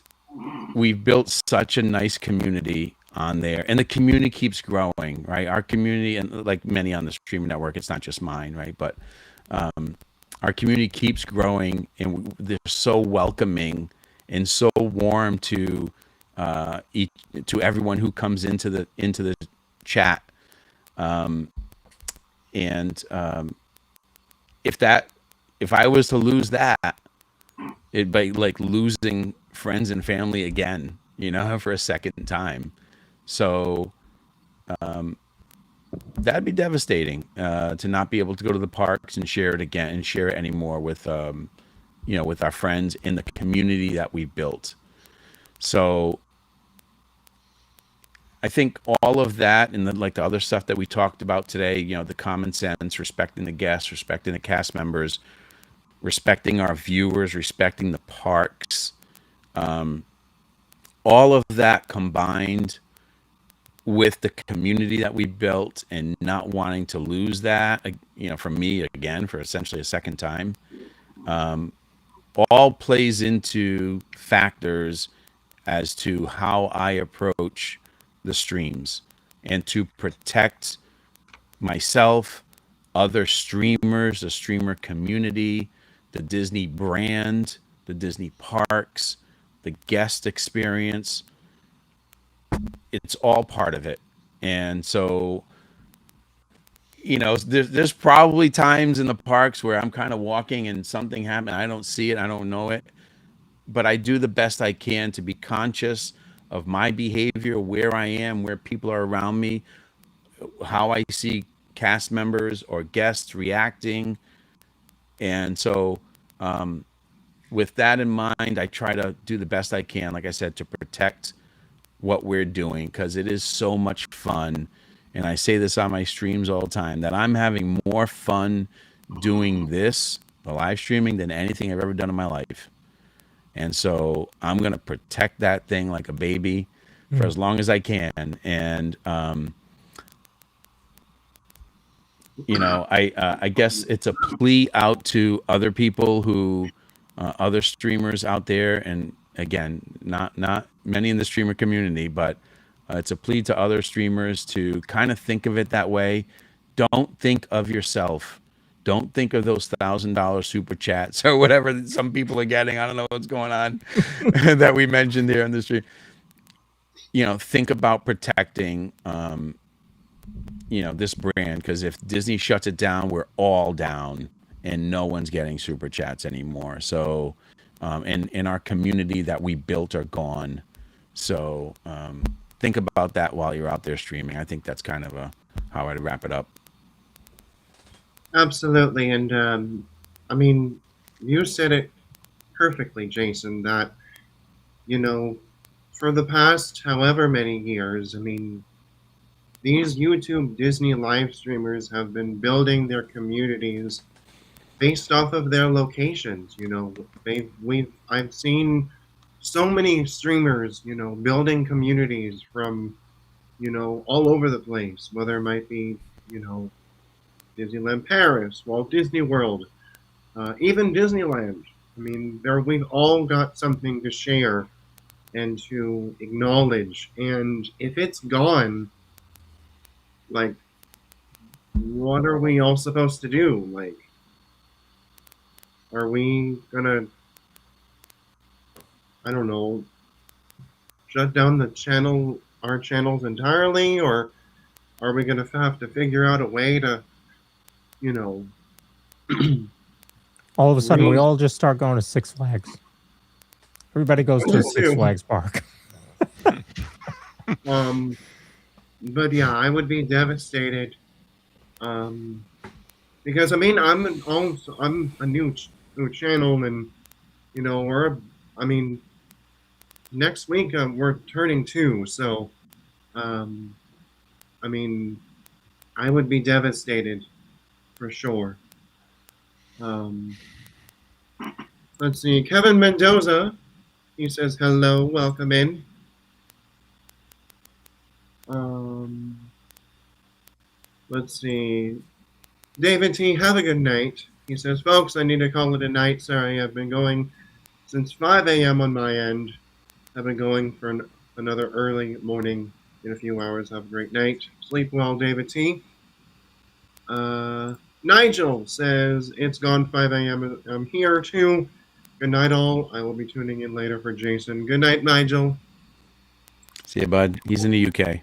Speaker 4: we've built such a nice community on there, and the community keeps growing, right? Our community, and like many on the streaming network, it's not just mine, right? But our community keeps growing, and they're so welcoming and so warm to everyone who comes into the chat. If I was to lose that, it'd be like losing friends and family again, for a second time. So that'd be devastating to not be able to go to the parks and share it again and share it anymore with with our friends in the community that we built. So I think all of that and the other stuff that we talked about today, the common sense, respecting the guests, respecting the cast members, respecting our viewers, respecting the parks, all of that combined with the community that we built and not wanting to lose that, for me again, for essentially a second time, all plays into factors as to how I approach the streams and to protect myself, other streamers, the streamer community, the Disney brand, the Disney parks, the guest experience. It's all part of it. And so, there's probably times in the parks where I'm kind of walking and something happened. I don't see it. I don't know it. But I do the best I can to be conscious of my behavior, where I am, where people are around me, how I see cast members or guests reacting. And so with that in mind, I try to do the best I can, like I said, to protect what we're doing, because it is so much fun. And I say this on my streams all the time, that I'm having more fun doing this, the live streaming, than anything I've ever done in my life. And so I'm going to protect that thing like a baby for as long as I can. And, I guess it's a plea out to other people who, other streamers out there. And again, not many in the streamer community, but it's a plea to other streamers to kind of think of it that way. Don't think of yourself. Don't think of those $1,000 super chats or whatever that some people are getting. I don't know what's going on that we mentioned here in the stream. Think about protecting, this brand, because if Disney shuts it down, we're all down, and no one's getting super chats anymore. So, and in our community that we built are gone. So, think about that while you're out there streaming. I think that's kind of how I'd wrap it up.
Speaker 1: Absolutely, and I mean, you said it perfectly, Jason. That for the past however many years, I mean, these YouTube Disney live streamers have been building their communities based off of their locations. I've seen so many streamers, building communities from, all over the place, whether it might be, Disneyland Paris, Walt Disney World, even Disneyland. I mean, we've all got something to share and to acknowledge. And if it's gone, like, what are we all supposed to do? Like, are we gonna, I don't know, shut down our channels entirely, or are we gonna have to figure out a way to,
Speaker 2: All of a sudden, we all just start going to Six Flags. Everybody goes to a Six Flags park.
Speaker 1: But yeah, I would be devastated. Because I mean, I'm a new channel, and next week we're turning 2, so I mean, I would be devastated for sure. Let's see, Kevin Mendoza. He says hello, welcome in. Let's see. David T, have a good night. He says, folks, I need to call it a night. Sorry, I've been going since 5 a.m. on my end. I've been going for another early morning in a few hours. Have a great night. Sleep well, David T. Nigel says, it's gone 5 a.m. I'm here too. Good night, all. I will be tuning in later for Jason. Good night, Nigel.
Speaker 4: See you, bud. He's in the UK.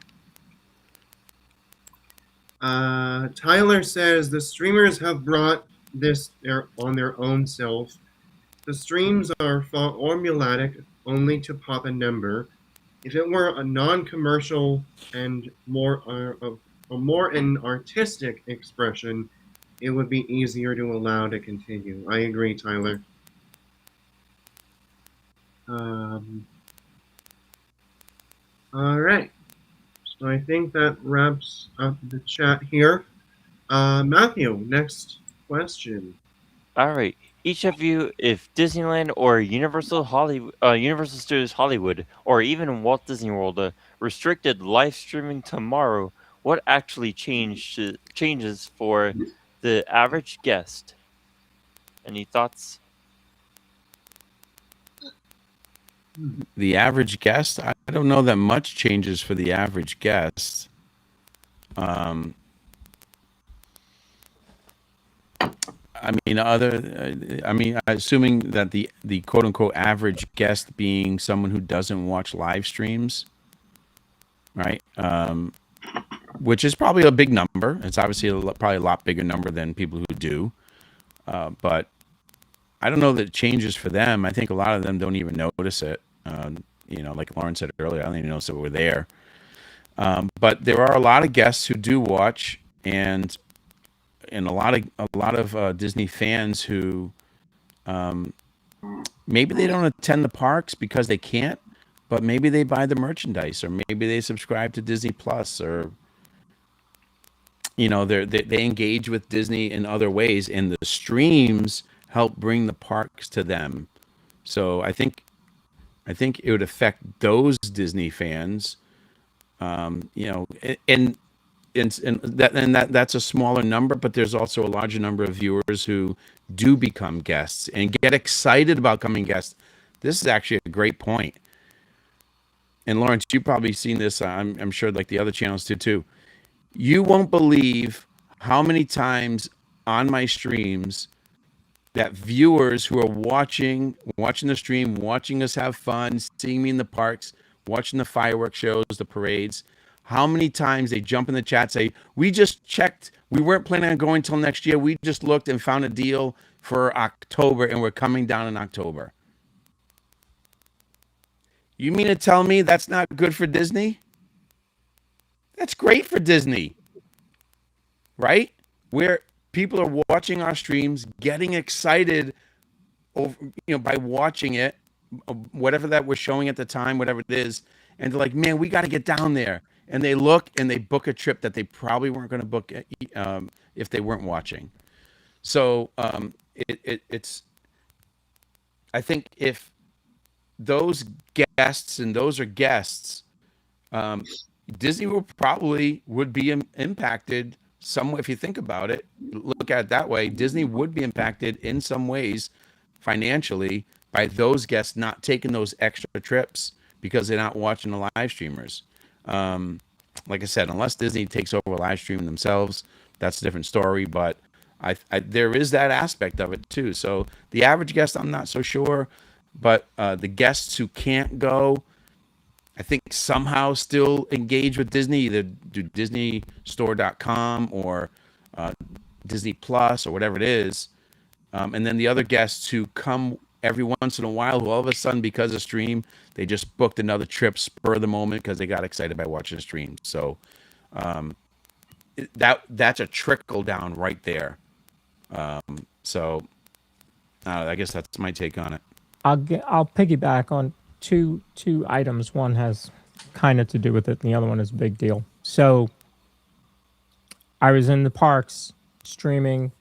Speaker 1: Tyler says the streamers have brought this on their own self. The streams are formulatic only to pop a number. If it were a non-commercial and more an artistic expression, it would be easier to allow to continue. I agree, Tyler. All right. So I think that wraps up the chat here. Matthew, next question.
Speaker 3: All right. Each of you, if Disneyland or Universal Studios Hollywood, or even Walt Disney World restricted live streaming tomorrow, what actually changes for the average guest? Any thoughts?
Speaker 4: The average guest, I don't know that much changes for the average guest. Assuming that the quote unquote average guest being someone who doesn't watch live streams, right? Which is probably a big number. It's obviously probably a lot bigger number than people who do. But I don't know that it changes for them. I think a lot of them don't even notice it. Like Lauren said earlier, I don't even notice that we're there. But there are a lot of guests who do watch, and a lot of Disney fans who maybe they don't attend the parks because they can't, but maybe they buy the merchandise, or maybe they subscribe to Disney Plus, or they engage with Disney in other ways, and the streams help bring the parks to them. So I think it would affect those Disney fans, and that's a smaller number, but there's also a larger number of viewers who do become guests and get excited about becoming guests. This is actually a great point. And Lawrence, you've probably seen this. I'm sure, like the other channels do too. You won't believe how many times on my streams that viewers who are watching the stream, watching us have fun, seeing me in the parks, watching the fireworks shows, the parades, how many times they jump in the chat, say, we just checked, we weren't planning on going till next year, we just looked and found a deal for October and we're coming down in October. You mean to tell me that's not good for Disney? That's great for Disney, right? Where people are watching our streams, getting excited over, by watching it, whatever that we're showing at the time, whatever it is, and they're like, man, we got to get down there. And they look and they book a trip that they probably weren't going to book if they weren't watching. So it's, I think if those guests, and those are guests, Disney would be impacted somewhat. If you think about it, look at it that way, Disney would be impacted in some ways financially by those guests not taking those extra trips because they're not watching the live streamers. Like I said, unless Disney takes over live streaming themselves, that's a different story. But there is that aspect of it too. So the average guest, I'm not so sure, but the guests who can't go, I think somehow still engage with Disney, either do DisneyStore.com or Disney Plus or whatever it is. And then the other guests who come every once in a while, who all of a sudden, because of stream, they just booked another trip spur of the moment because they got excited by watching the stream. So that's a trickle down right there. So I guess that's my take on it.
Speaker 2: I'll piggyback on two items. One has kind of to do with it, and the other one is a big deal. So I was in the parks streaming.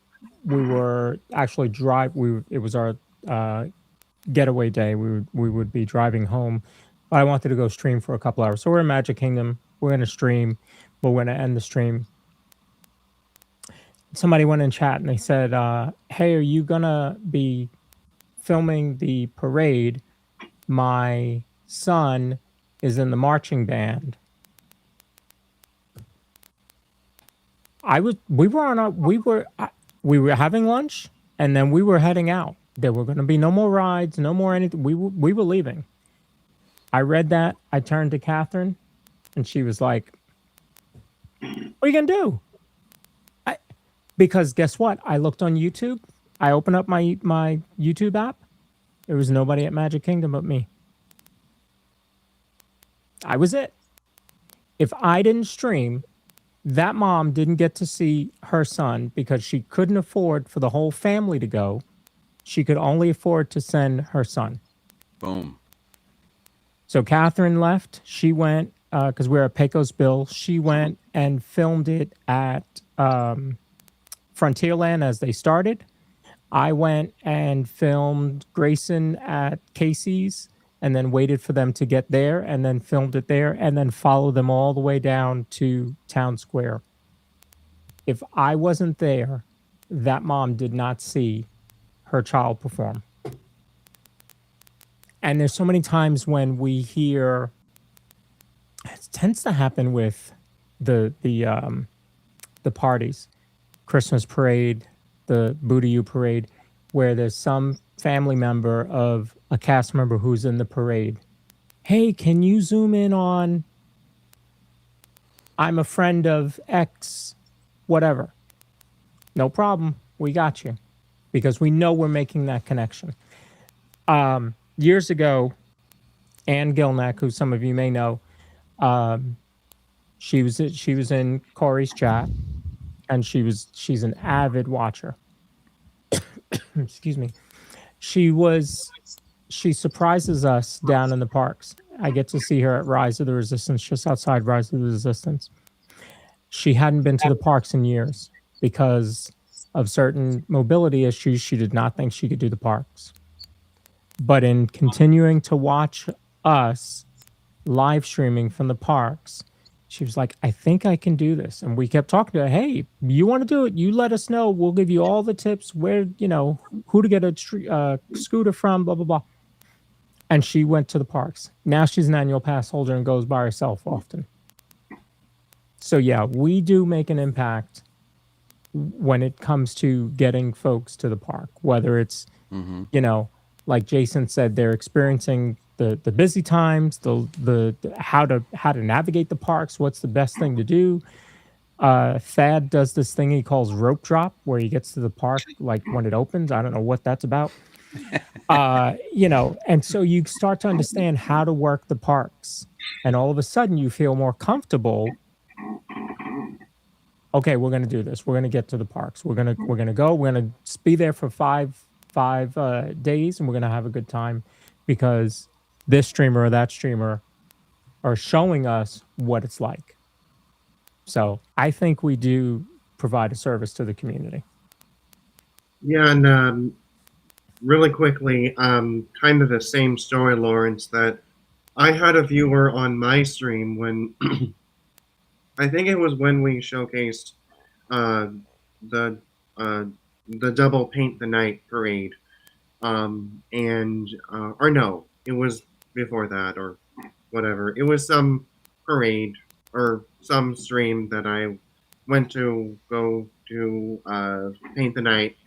Speaker 2: We were actually it was our getaway day. We would be driving home, but I wanted to go stream for a couple hours. So we're in Magic Kingdom. We're going to stream, but we're going to end the stream. Somebody went in chat and they said, "Hey, are you gonna be filming the parade? My son is in the marching band." We were having lunch, and then we were heading out. There were going to be no more rides, no more anything. We were leaving. I read that. I turned to Catherine, and she was like, "What are you going to do?" Because guess what? I looked on YouTube. I opened up my YouTube app. There was nobody at Magic Kingdom but me. I was it. If I didn't stream, that mom didn't get to see her son because she couldn't afford for the whole family to go. She could only afford to send her son.
Speaker 4: Boom.
Speaker 2: So Catherine left. She went, because we're at Pecos Bill, she went and filmed it at Frontierland as they started. I went and filmed Grayson at Casey's and then waited for them to get there and then filmed it there and then followed them all the way down to Town Square. If I wasn't there, that mom did not see her child perform. And there's so many times when we hear, it tends to happen with the parties, Christmas parade, the Boo-to-You parade, where there's some family member of a cast member who's in the parade. Hey, can you zoom in on, I'm a friend of X, whatever. No problem. We got you. Because we know we're making that connection. Years ago, Ann Gilnack, who some of you may know, she was in Corey's chat, and she's an avid watcher. Excuse me. She surprises us down in the parks. I get to see her at Rise of the Resistance, just outside Rise of the Resistance. She hadn't been to the parks in years because of certain mobility issues. She did not think she could do the parks. But in continuing to watch us live streaming from the parks, she was like, I think I can do this. And we kept talking to her. Hey, you want to do it? You let us know. We'll give you all the tips, where, who to get a scooter from, blah, blah, blah. And she went to the parks. Now she's an annual pass holder and goes by herself often. So yeah, we do make an impact when it comes to getting folks to the park, whether it's, you know, like Jason said, they're experiencing the busy times, the how to navigate the parks, what's the best thing to do. Thad does this thing he calls rope drop, where he gets to the park like when it opens. I don't know what that's about. You know, and so you start to understand how to work the parks, and all of a sudden you feel more comfortable. Okay, we're gonna do this. We're gonna get to the parks. We're gonna go. We're gonna be there for five days, and we're gonna have a good time because this streamer or that streamer are showing us what it's like. So I think we do provide a service to the community.
Speaker 1: Yeah, and really quickly, kind of the same story, Lawrence, that I had a viewer on my stream when I think it was when we showcased the double paint the night parade, and or no, it was before that or whatever. It was some parade or some stream that I went to go to paint the night.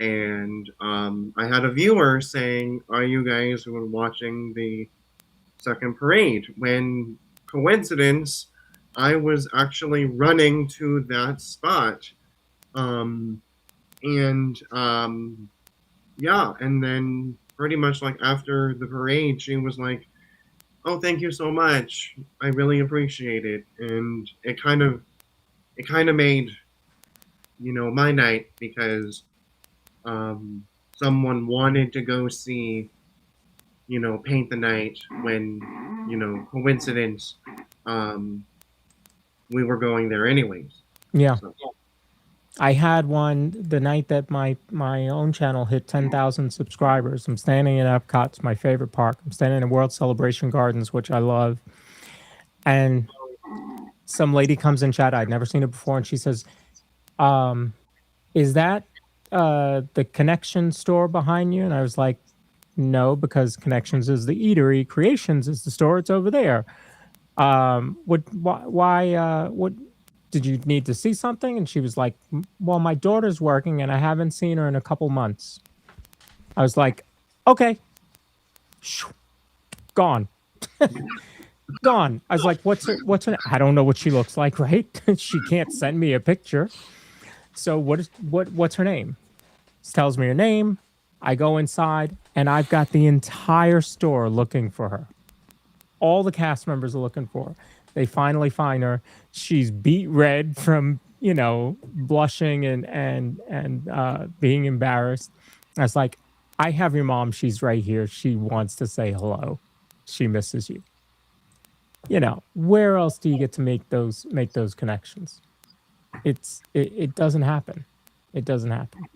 Speaker 1: And I had a viewer saying, "Are you guys watching the second parade?" When coincidence, I was actually running to that spot, and yeah, and then pretty much like after the parade, she was like, "Oh, thank you so much. I really appreciate it," and it kind of made, you know, my night because someone wanted to go see, you know, paint the night when, you know, coincidence, we were going there anyways.
Speaker 2: Yeah.
Speaker 1: So,
Speaker 2: I had one the night that my own channel hit 10,000 subscribers. I'm standing in Epcot, it's my favorite park. I'm standing in World Celebration Gardens, which I love. And some lady comes in chat, I'd never seen it before, and she says, is that the Connection store behind you? And I was like, no, because Connections is the eatery, Creations is the store, it's over there. What did you need to see something? And she was like, well, my daughter's working and I haven't seen her in a couple months. I was like, okay. Gone. Gone. I was like, what's her, I don't know what she looks like, right? She can't send me a picture. So what's her name? She tells me her name. I go inside and I've got the entire store looking for her. All the cast members are looking for her. They finally find her. She's beet red from, you know, blushing and being embarrassed. I was like, I have your mom. She's right here. She wants to say hello. She misses you. You know, where else do you get to make those connections? It doesn't happen. It doesn't happen.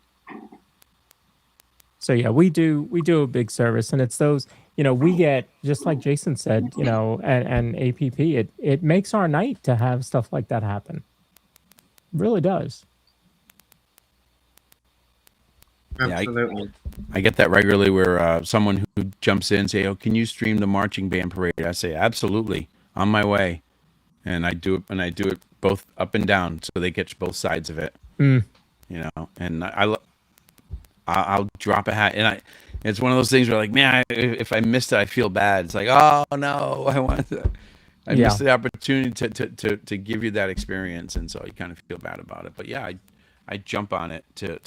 Speaker 2: So yeah, we do a big service, and it's those, you know, we get, just like Jason said, you know, and APP, it makes our night to have stuff like that happen. It really does.
Speaker 1: absolutely.
Speaker 4: Yeah, I get that regularly where someone who jumps in and say, "Oh, can you stream the marching band parade?" I say, "Absolutely, on my way," and I do it both up and down, so they get both sides of it. You know, and I'll drop a hat, and it's one of those things where, like, man, if I missed it, I feel bad. It's like, oh no, I missed the opportunity to give you that experience, and so you kind of feel bad about it. But yeah, I jump on it to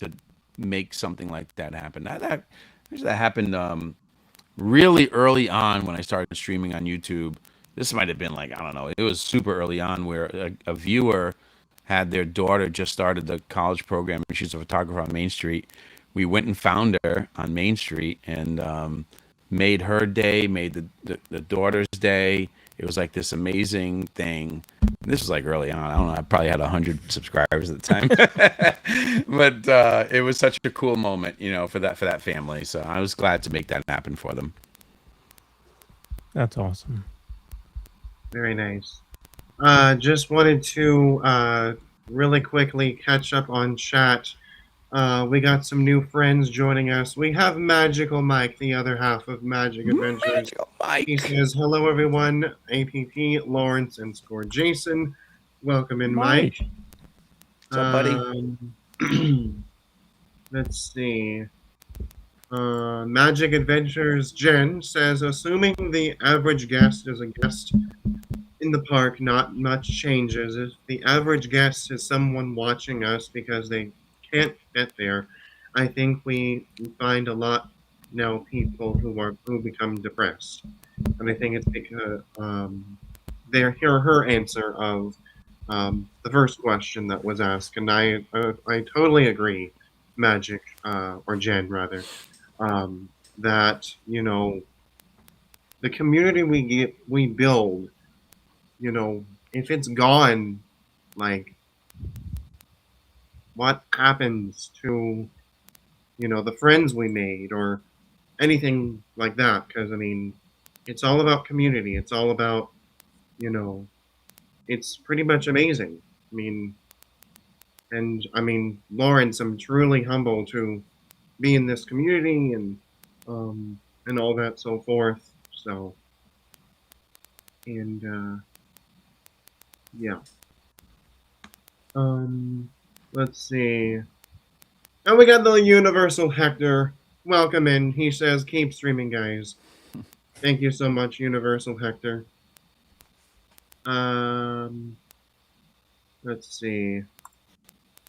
Speaker 4: make something like that happen. That happened really early on when I started streaming on YouTube. This might have been like, I don't know, it was super early on where a viewer had their daughter just started the college program, and she's a photographer on Main Street. We went and found her on Main Street and made her day, made the daughter's day. It was like this amazing thing. This was like early on. I don't know. I probably had 100 subscribers at the time, but it was such a cool moment, you know, for that family. So I was glad to make that happen for them.
Speaker 2: That's awesome.
Speaker 1: Very nice. Just wanted to really quickly catch up on chat. We got some new friends joining us. We have Magical Mike, the other half of Magic Adventures.
Speaker 4: Magical Mike.
Speaker 1: He says, hello, everyone. APP, Lawrence, and Score Jason. Welcome in, Mike.
Speaker 4: What's up, buddy?
Speaker 1: Let's see. Magic Adventures Jen says, assuming the average guest is a guest in the park, not much changes. If the average guest is someone watching us because they can't get there, I think we find a lot now people who become depressed, and I think it's because they hear her answer of the first question that was asked, and I totally agree, Magic or Jen rather, that the community we build, if it's gone, like what happens to the friends we made or anything like that? Because I mean, it's all about community. It's all about you know it's pretty much amazing. I mean, and I mean, Lawrence, I'm truly humble to be in this community and all that so forth. So, and yeah. Let's see. And we got the Universal Hector. Welcome in. He says, keep streaming, guys. Thank you so much, Universal Hector. Let's see.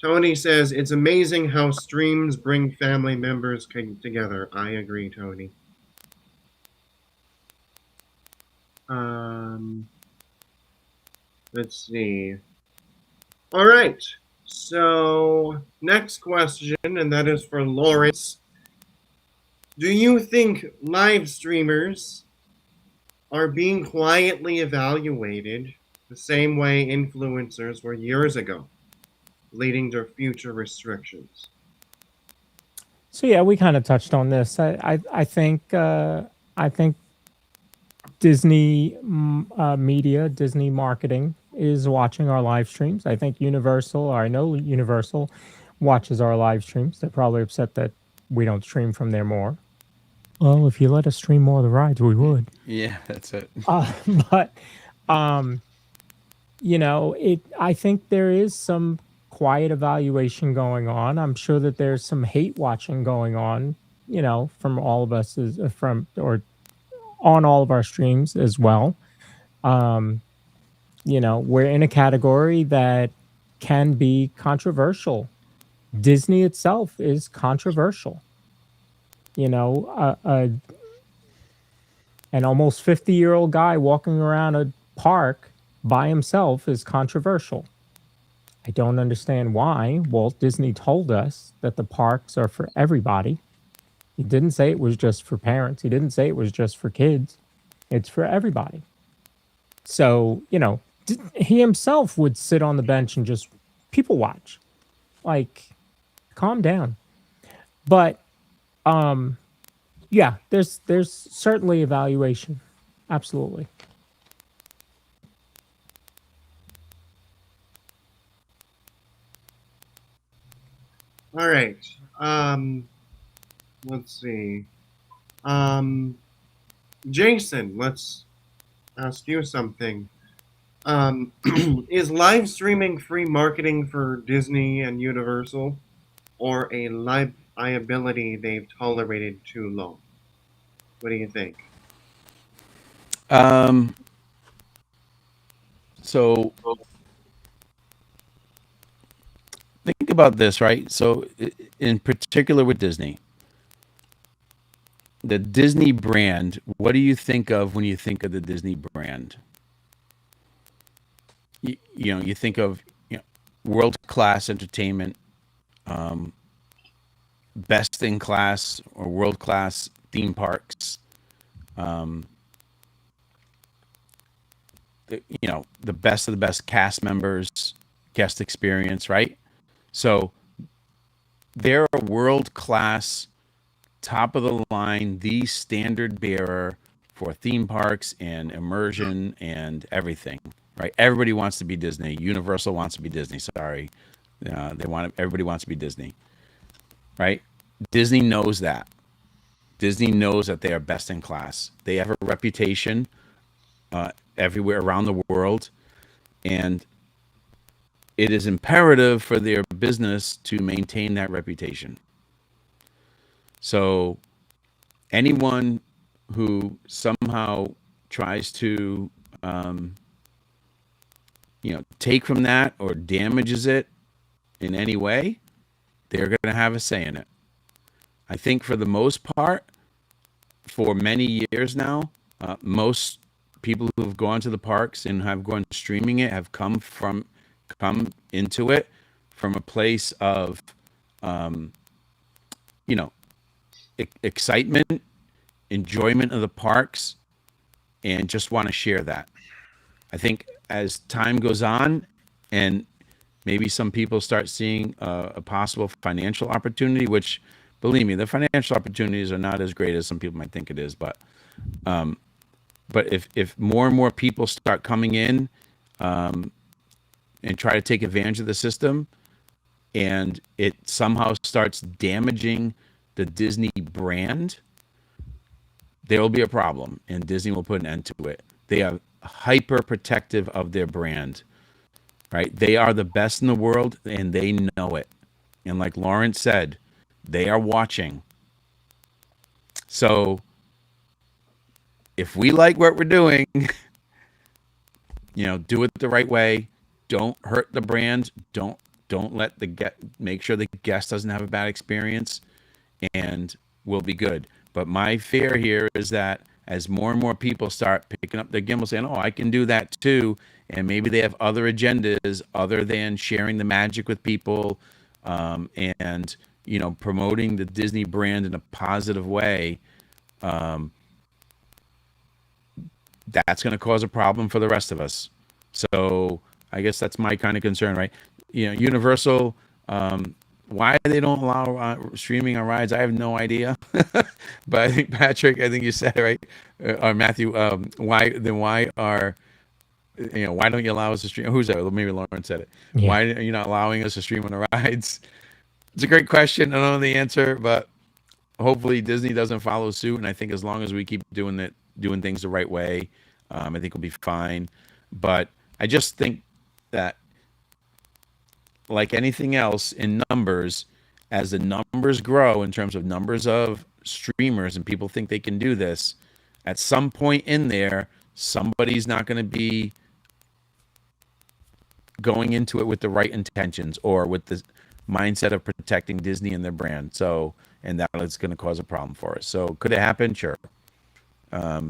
Speaker 1: Tony says, it's amazing how streams bring family members together. I agree, Tony. Let's see. All right. So, next question, and that is for Lawrence. Do you think live streamers are being quietly evaluated the same way influencers were years ago, leading to future restrictions?
Speaker 2: So yeah, we kind of touched on this. I think Disney media, Disney marketing is watching our live streams. I think Universal, or I know Universal, watches our live streams. They're probably upset that we don't stream from there more. Well, if you let us stream more of the rides, we would.
Speaker 4: Yeah, that's it.
Speaker 2: But I think there is some quiet evaluation going on. I'm sure that there's some hate watching going on, from all of us or on all of our streams as well. We're in a category that can be controversial. Disney itself is controversial. An almost 50-year-old guy walking around a park by himself is controversial. I don't understand why Walt Disney told us that the parks are for everybody. He didn't say it was just for parents. He didn't say it was just for kids. It's for everybody. So, he himself would sit on the bench and just people watch. Like, calm down. But yeah, there's certainly evaluation. Absolutely.
Speaker 1: All right. Let's see. Jason, let's ask you something. Is live streaming free marketing for Disney and Universal, or a liability they've tolerated too long? What do you think?
Speaker 4: So think about this, right? So in particular with Disney, the Disney brand, what do you think of when you think of the Disney brand? You think of world-class entertainment, best in class or world-class theme parks, the best of the best cast members, guest experience, right? So they're a world-class, top of the line, the standard bearer for theme parks and immersion and everything, right? Everybody wants to be Disney. Universal wants to be Disney. Sorry, everybody wants to be Disney, right? Disney knows that. Disney knows that they are best in class. They have a reputation everywhere around the world, and it is imperative for their business to maintain that reputation. So anyone who somehow tries to, take from that or damages it in any way, they're going to have a say in it. I think for the most part, for many years now, most people who have gone to the parks and have gone streaming it have come into it from a place of, excitement, enjoyment of the parks, and just want to share that. I think as time goes on and maybe some people start seeing a possible financial opportunity, which, believe me, the financial opportunities are not as great as some people might think it is. But if more and more people start coming in and try to take advantage of the system, and it somehow starts damaging the Disney brand, there will be a problem, and Disney will put an end to it. They are hyper protective of their brand, right? They are the best in the world, and they know it. And like Lawrence said, they are watching. So if we like what we're doing, do it the right way. Don't hurt the brand. Don't let make sure the guest doesn't have a bad experience, and we'll be good. But my fear here is that as more and more people start picking up their gimbal saying, oh, I can do that too, and maybe they have other agendas other than sharing the magic with people, and promoting the Disney brand in a positive way, that's going to cause a problem for the rest of us. So I guess that's my kind of concern, right? Universal, why they don't allow streaming on rides, I have no idea. But I think, Patrick, I think you said it right, or Matthew. Why don't you allow us to stream? Who's that? Maybe Lauren said it. Yeah. Why are you not allowing us to stream on the rides? It's a great question. I don't know the answer, but hopefully Disney doesn't follow suit. And I think as long as we keep doing things the right way, I think we'll be fine. But I just think that, like anything else in numbers, as the numbers grow in terms of numbers of streamers and people think they can do this, at some point in there, somebody's not going to be going into it with the right intentions or with the mindset of protecting Disney and their brand. So, and that is going to cause a problem for us. So could it happen? Sure. I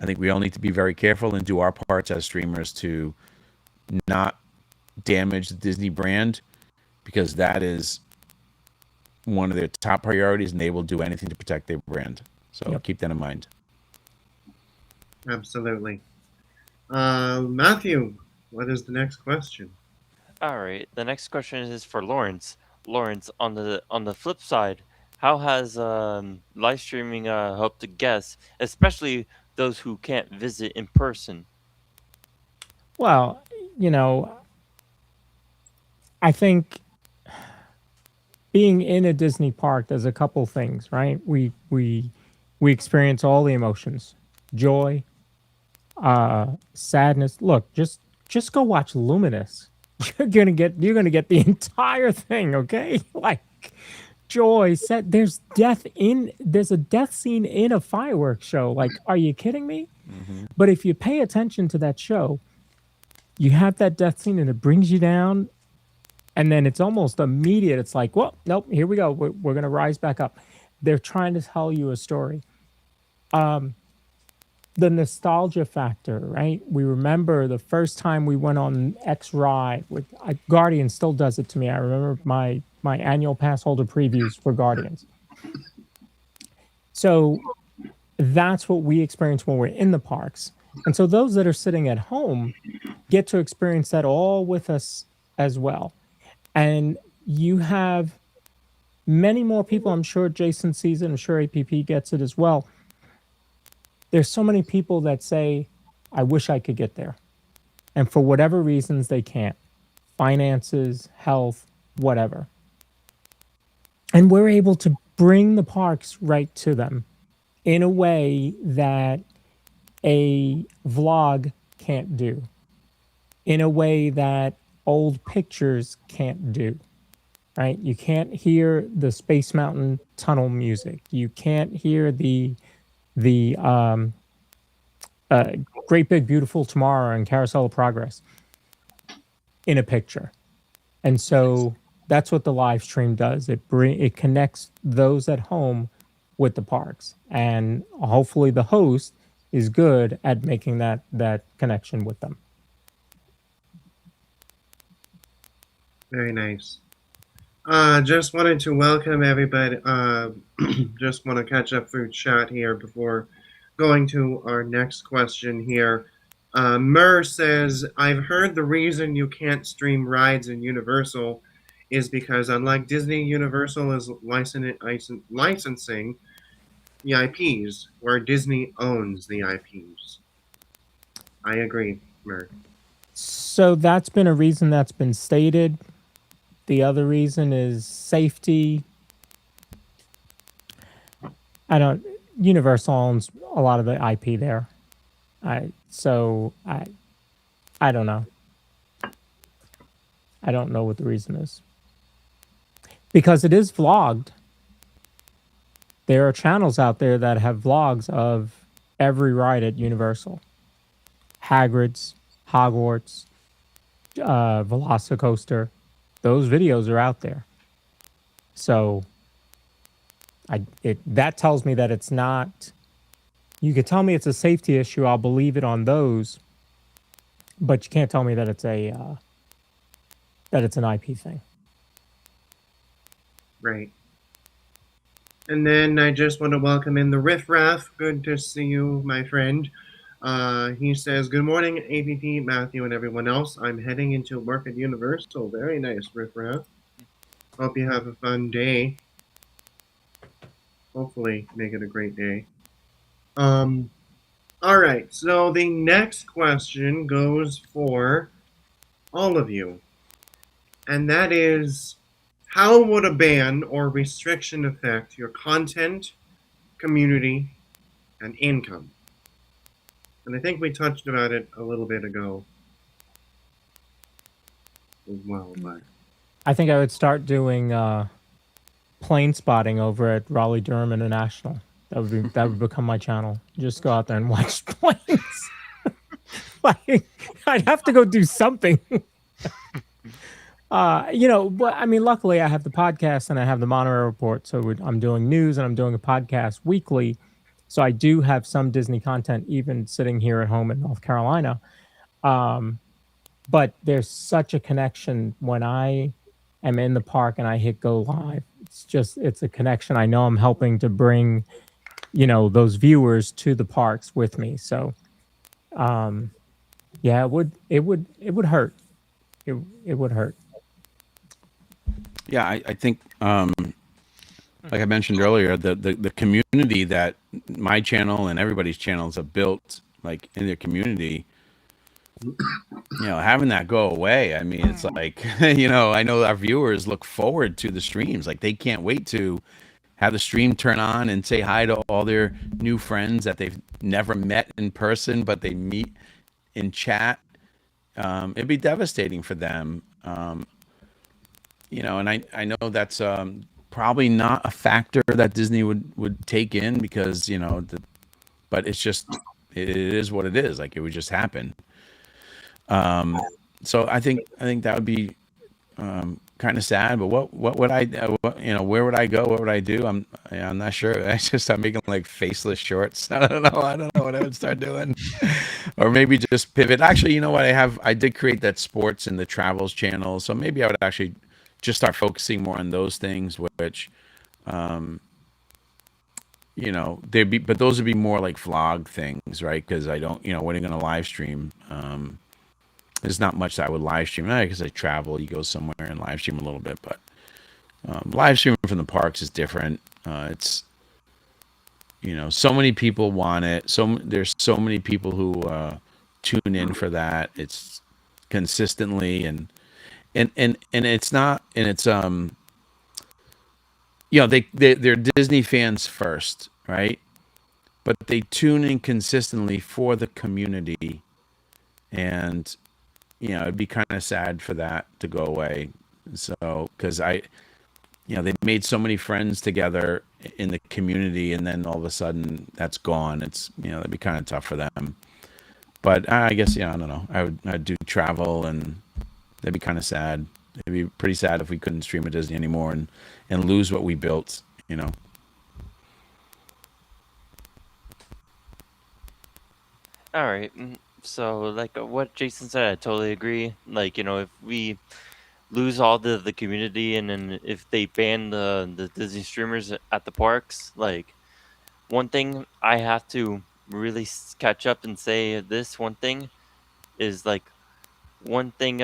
Speaker 4: think we all need to be very careful and do our parts as streamers to not damage the Disney brand, because that is one of their top priorities, and they will do anything to protect their brand. So keep that in mind.
Speaker 1: Absolutely. Matthew, what is the next question?
Speaker 3: All right. The next question is for Lawrence. Lawrence, on the flip side, how has live streaming helped the guests, especially those who can't visit in person?
Speaker 2: Well, I think being in a Disney park, there's a couple things, right? We experience all the emotions, joy, sadness. Look, just go watch Luminous. You're gonna get the entire thing, okay? Like joy, there's a death scene in a fireworks show. Like, are you kidding me? Mm-hmm. But if you pay attention to that show, you have that death scene and it brings you down, and then it's almost immediate. It's like, well, nope, here we go. We're going to rise back up. They're trying to tell you a story. The nostalgia factor, right? We remember the first time we went on X ride with Guardians. Still does it to me. I remember my annual pass holder previews for Guardians. So that's what we experience when we're in the parks. And so those that are sitting at home get to experience that all with us as well. And you have many more people. I'm sure Jason sees it. I'm sure APP gets it as well. There's so many people that say, I wish I could get there. And for whatever reasons, they can't. Finances, health, whatever. And we're able to bring the parks right to them in a way that a vlog can't do, in a way that old pictures can't do, right? You can't hear the Space Mountain tunnel music. You can't hear the Great Big Beautiful Tomorrow and Carousel of Progress in a picture. And so that's what the live stream does. It connects those at home with the parks, and hopefully the host is good at making that connection with them.
Speaker 1: Very nice. Just wanted to welcome everybody. Just want to catch up through chat here before going to our next question here. Murr says, I've heard the reason you can't stream rides in Universal is because unlike Disney, Universal is licensing the IPs, where Disney owns the IPs. I agree, Murr.
Speaker 2: So that's been a reason that's been stated. The other reason is safety. Universal owns a lot of the IP there. I don't know. I don't know what the reason is. Because it is vlogged. There are channels out there that have vlogs of every ride at Universal. Hagrid's, Hogwarts, Velocicoaster. Those videos are out there. So that tells me that it's not. You could tell me it's a safety issue. I'll believe it on those, but you can't tell me that it's an IP thing.
Speaker 1: Right. And then I just want to welcome in the Riff Raff. Good to see you, my friend. He says, good morning, APP, Matthew, and everyone else. I'm heading into work at Universal. Very nice, Riff Raff. Hope you have a fun day. Hopefully make it a great day. All right, so the next question goes for all of you. And that is, how would a ban or restriction affect your content, community, and income? And I think we touched about it a little bit ago as well. But
Speaker 2: I think I would start doing plane spotting over at Raleigh-Durham International. That would become my channel. Just go out there and watch planes. Like, I'd have to go do something. But I mean, luckily I have the podcast and I have the Monorail Report. So I'm doing news and I'm doing a podcast weekly. So I do have some Disney content, even sitting here at home in North Carolina. But there's such a connection when I am in the park and I hit go live. It's a connection. I know I'm helping to bring, those viewers to the parks with me. So, yeah, it would hurt. It would hurt.
Speaker 4: Yeah, I think, like I mentioned earlier, the community that my channel and everybody's channels have built, like in their community, having that go away. I mean, it's like, I know our viewers look forward to the streams. Like, they can't wait to have the stream turn on and say hi to all their new friends that they've never met in person, but they meet in chat. It'd be devastating for them. And I know that's probably not a factor that Disney would take in because, but it's just, it is what it is. Like, it would just happen. So I think that would be kind of sad. But what would I, where would I go? What would I do? I'm not sure. I'm making like faceless shorts. I don't know what I would start doing, or maybe just pivot. Actually, you know what? I did create that sports and the travels channel, so maybe I would actually just start focusing more on those things, which, but those would be more like vlog things, right? Because I don't, when are you going to live stream? There's not much that I would live stream. Because I travel, you go somewhere and live stream a little bit, but live streaming from the parks is different. It's, so many people want it. There's so many people who tune in for that. It's consistently and it's not, and it's they're Disney fans first, right? But they tune in consistently for the community, and it'd be kind of sad for that to go away. So, because they made so many friends together in the community, and then all of a sudden that's gone. That'd be kind of tough for them. But I guess, I don't know. I'd do travel, and that'd be kind of sad. It'd be pretty sad if we couldn't stream at Disney anymore and lose what we built.
Speaker 3: All right. So, like what Jason said, I totally agree. Like, if we lose all the community, and then if they ban the Disney streamers at the parks, like, one thing I have to really catch up and say, this one thing is like, one thing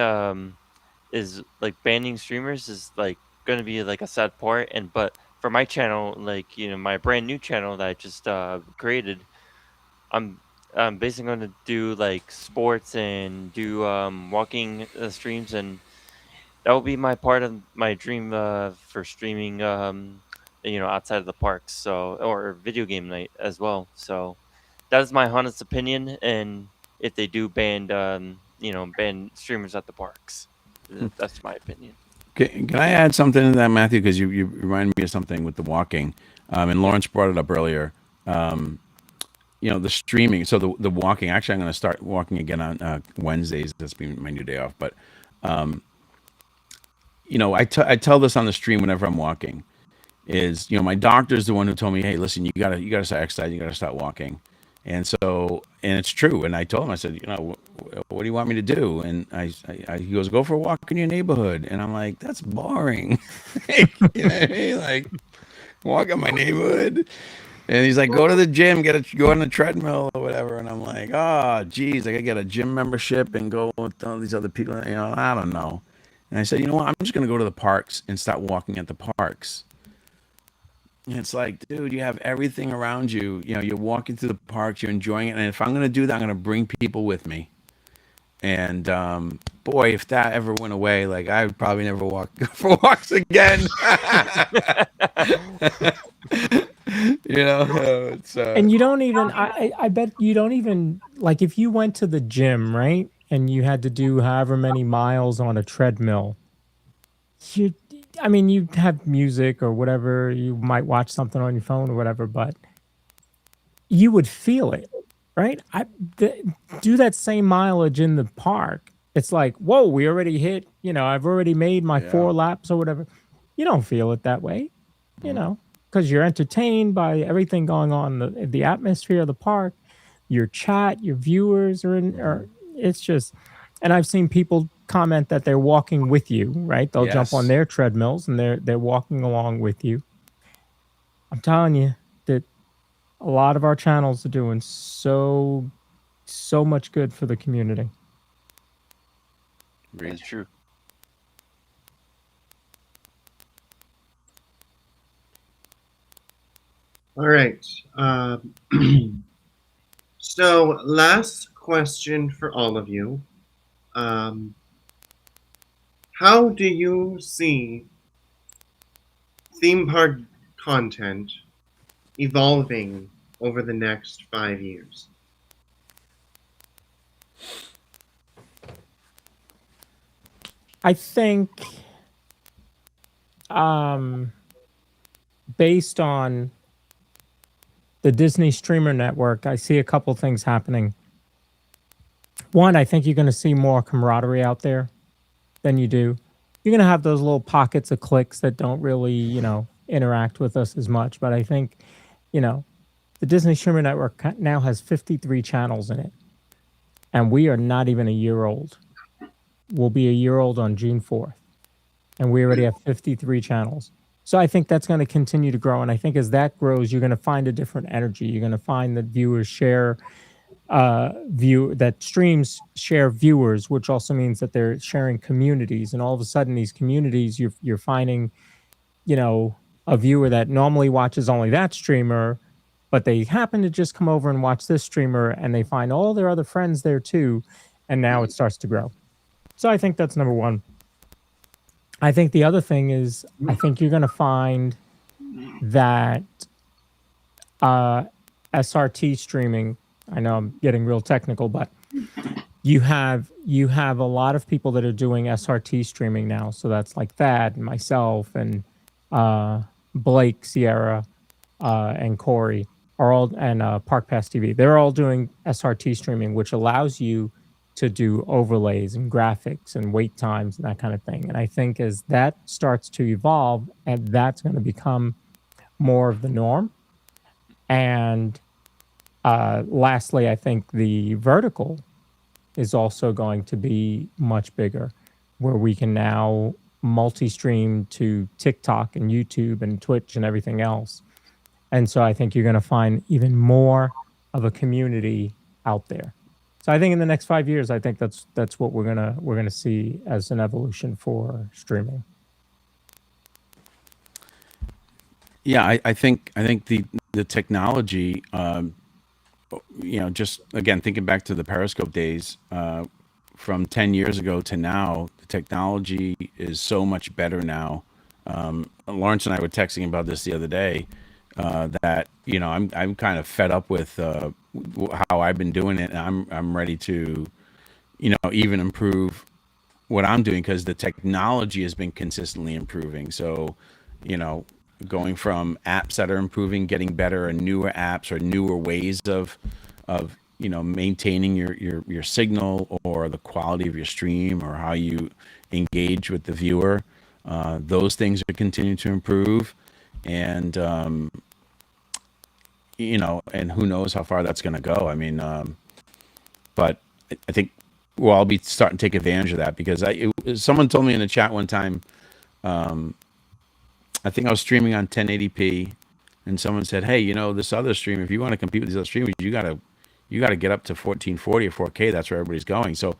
Speaker 3: is like banning streamers is like going to be like a sad part. But for my channel, like, my brand new channel that I just created, I'm basically going to do like sports and do walking streams, and that will be my part of my dream for streaming outside of the parks, so, or video game night as well. So that is my honest opinion. And if they do ban streamers at the parks, that's my opinion.
Speaker 4: Can I add something to that, Matthew? Because you reminded me of something with the walking, and Lawrence brought it up earlier. The streaming. So the walking. Actually, I'm going to start walking again on Wednesdays. That's been my new day off. But I tell this on the stream whenever I'm walking. Is my doctor's the one who told me, hey, listen, you gotta start exercising, you gotta start walking, and it's true. And I told him, I said, what do you want me to do? And he goes, go for a walk in your neighborhood. And I'm like, that's boring. You know what I mean? Like, walk in my neighborhood. And he's like, go to the gym, go on the treadmill or whatever. And I'm like, oh, geez, I gotta get a gym membership and go with all these other people. I don't know. And I said, you know what? I'm just gonna go to the parks and start walking at the parks. And it's like, dude, you have everything around you. You're walking through the parks, you're enjoying it. And if I'm gonna do that, I'm gonna bring people with me. And boy, if that ever went away, like, I would probably never walk for walks again. It's
Speaker 2: And you don't even, I bet you don't even, like, if you went to the gym, right, and you had to do however many miles on a treadmill, you'd have music or whatever, you might watch something on your phone or whatever, but you would feel it, right? Do that same mileage in the park. It's like, whoa, we already hit, I've already made my 4 laps or whatever. You don't feel it that way, because you're entertained by everything going on, the atmosphere of the park, your chat, your viewers it's just, and I've seen people comment that they're walking with you, right? They'll jump on their treadmills and they're walking along with you. I'm telling you that a lot of our channels are doing so much good for the community.
Speaker 3: That's true.
Speaker 1: All right. So, last question for all of you. How do you see theme park content evolving over the next 5 years?
Speaker 2: I think based on the Disney Streamer Network, I see a couple things happening. One, I think you're going to see more camaraderie out there than you do. You're going to have those little pockets of cliques that don't really, interact with us as much. But I think, the Disney Streamer Network now has 53 channels in it. And we are not even a year old. We'll be a year old on June 4th. And we already have 53 channels. So I think that's going to continue to grow. And I think as that grows, you're going to find a different energy. You're going to find that viewers share that streams share viewers, which also means that they're sharing communities. And all of a sudden, these communities, you're finding, a viewer that normally watches only that streamer, but they happen to just come over and watch this streamer, and they find all their other friends there too. And now it starts to grow. So I think that's number one. I think the other thing is, I think you're going to find that SRT streaming, I know I'm getting real technical, but you have a lot of people that are doing SRT streaming now. So that's like Thad and myself and Blake, Sierra, and Corey are all, and Park Pass TV. They're all doing SRT streaming, which allows you to do overlays and graphics and wait times and that kind of thing. And I think as that starts to evolve, and that's going to become more of the norm. And lastly, I think the vertical is also going to be much bigger, where we can now multi-stream to TikTok and YouTube and Twitch and everything else. And so I think you're going to find even more of a community out there. So I think in the next 5 years, I think that's what we're gonna see as an evolution for streaming.
Speaker 4: Yeah, I think the technology, just again thinking back to the Periscope days, from 10 years ago to now, the technology is so much better now. Lawrence and I were texting about this the other day, that I'm kind of fed up with how I've been doing it, and I'm ready to even improve what I'm doing, because the technology has been consistently improving. So, going from apps that are improving, getting better, and newer apps or newer ways of maintaining your signal or the quality of your stream or how you engage with the viewer. Those things are continuing to improve, and and who knows how far that's going to go. I mean, but I think we'll all be starting to take advantage of that, because someone told me in the chat one time, I think I was streaming on 1080p, and someone said, "Hey, this other stream, if you want to compete with these other streamers, you gotta get up to 1440 or 4K. That's where everybody's going." So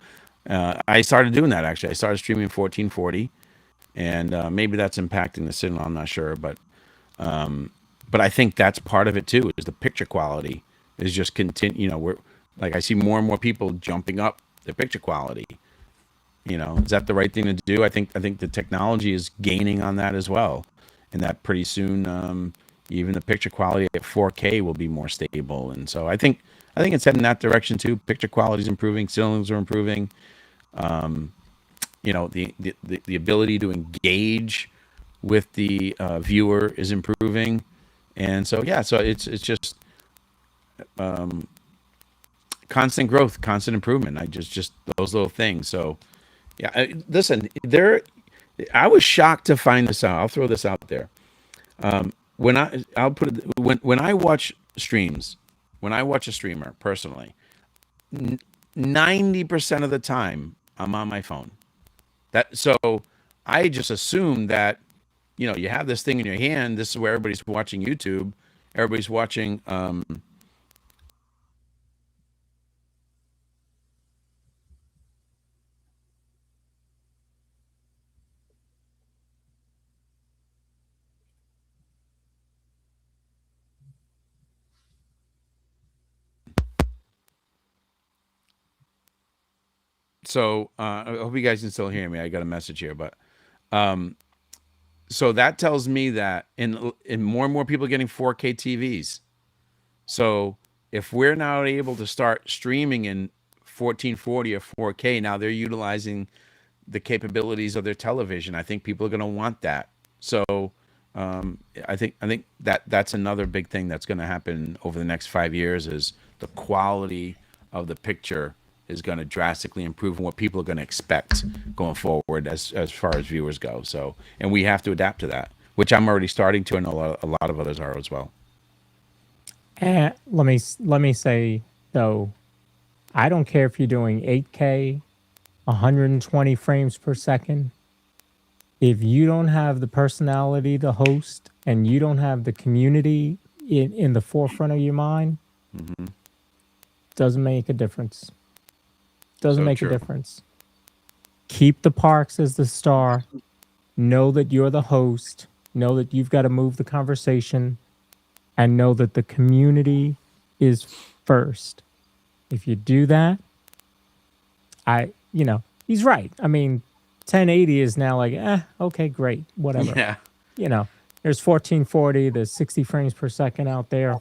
Speaker 4: I started doing that. Actually, I started streaming 1440, and maybe that's impacting the signal. I'm not sure, but I think that's part of it too. Is the picture quality is just continue. We're like, I see more and more people jumping up the picture quality. Is that the right thing to do? I think the technology is gaining on that as well, and that pretty soon, even the picture quality at 4K will be more stable. And so I think it's heading in that direction too. Picture quality is improving, signals are improving. The ability to engage with the viewer is improving, and so so it's just constant growth, constant improvement. I just those little things. So yeah, listen, I was shocked to find this out. I'll throw this out there. When I watch streams, when I watch a streamer personally, 90% of the time I'm on my phone. So I just assume that you have this thing in your hand. This is where everybody's watching YouTube. Everybody's watching. So I hope you guys can still hear me. I got a message here, but so that tells me that in more and more people are getting 4K TVs. So if we're now able to start streaming in 1440 or 4K, now they're utilizing the capabilities of their television. I think people are going to want that. So I think that's another big thing that's going to happen over the next 5 years, is the quality of the picture is going to drastically improve, and what people are going to expect going forward as far as viewers go. So, and we have to adapt to that, which I'm already starting to, and a lot of others are as well.
Speaker 2: And let me say though, I don't care if you're doing 8K, 120 frames per second. If you don't have the personality to host, and you don't have the community in the forefront of your mind, doesn't make a difference. Doesn't make a difference. Keep the parks as the star. Know that you're the host. Know that you've got to move the conversation, and know that the community is first. If you do that, he's right. I mean, 1080 is now like, okay, great, whatever.
Speaker 4: Yeah.
Speaker 2: There's 1440, there's 60 frames per second out there.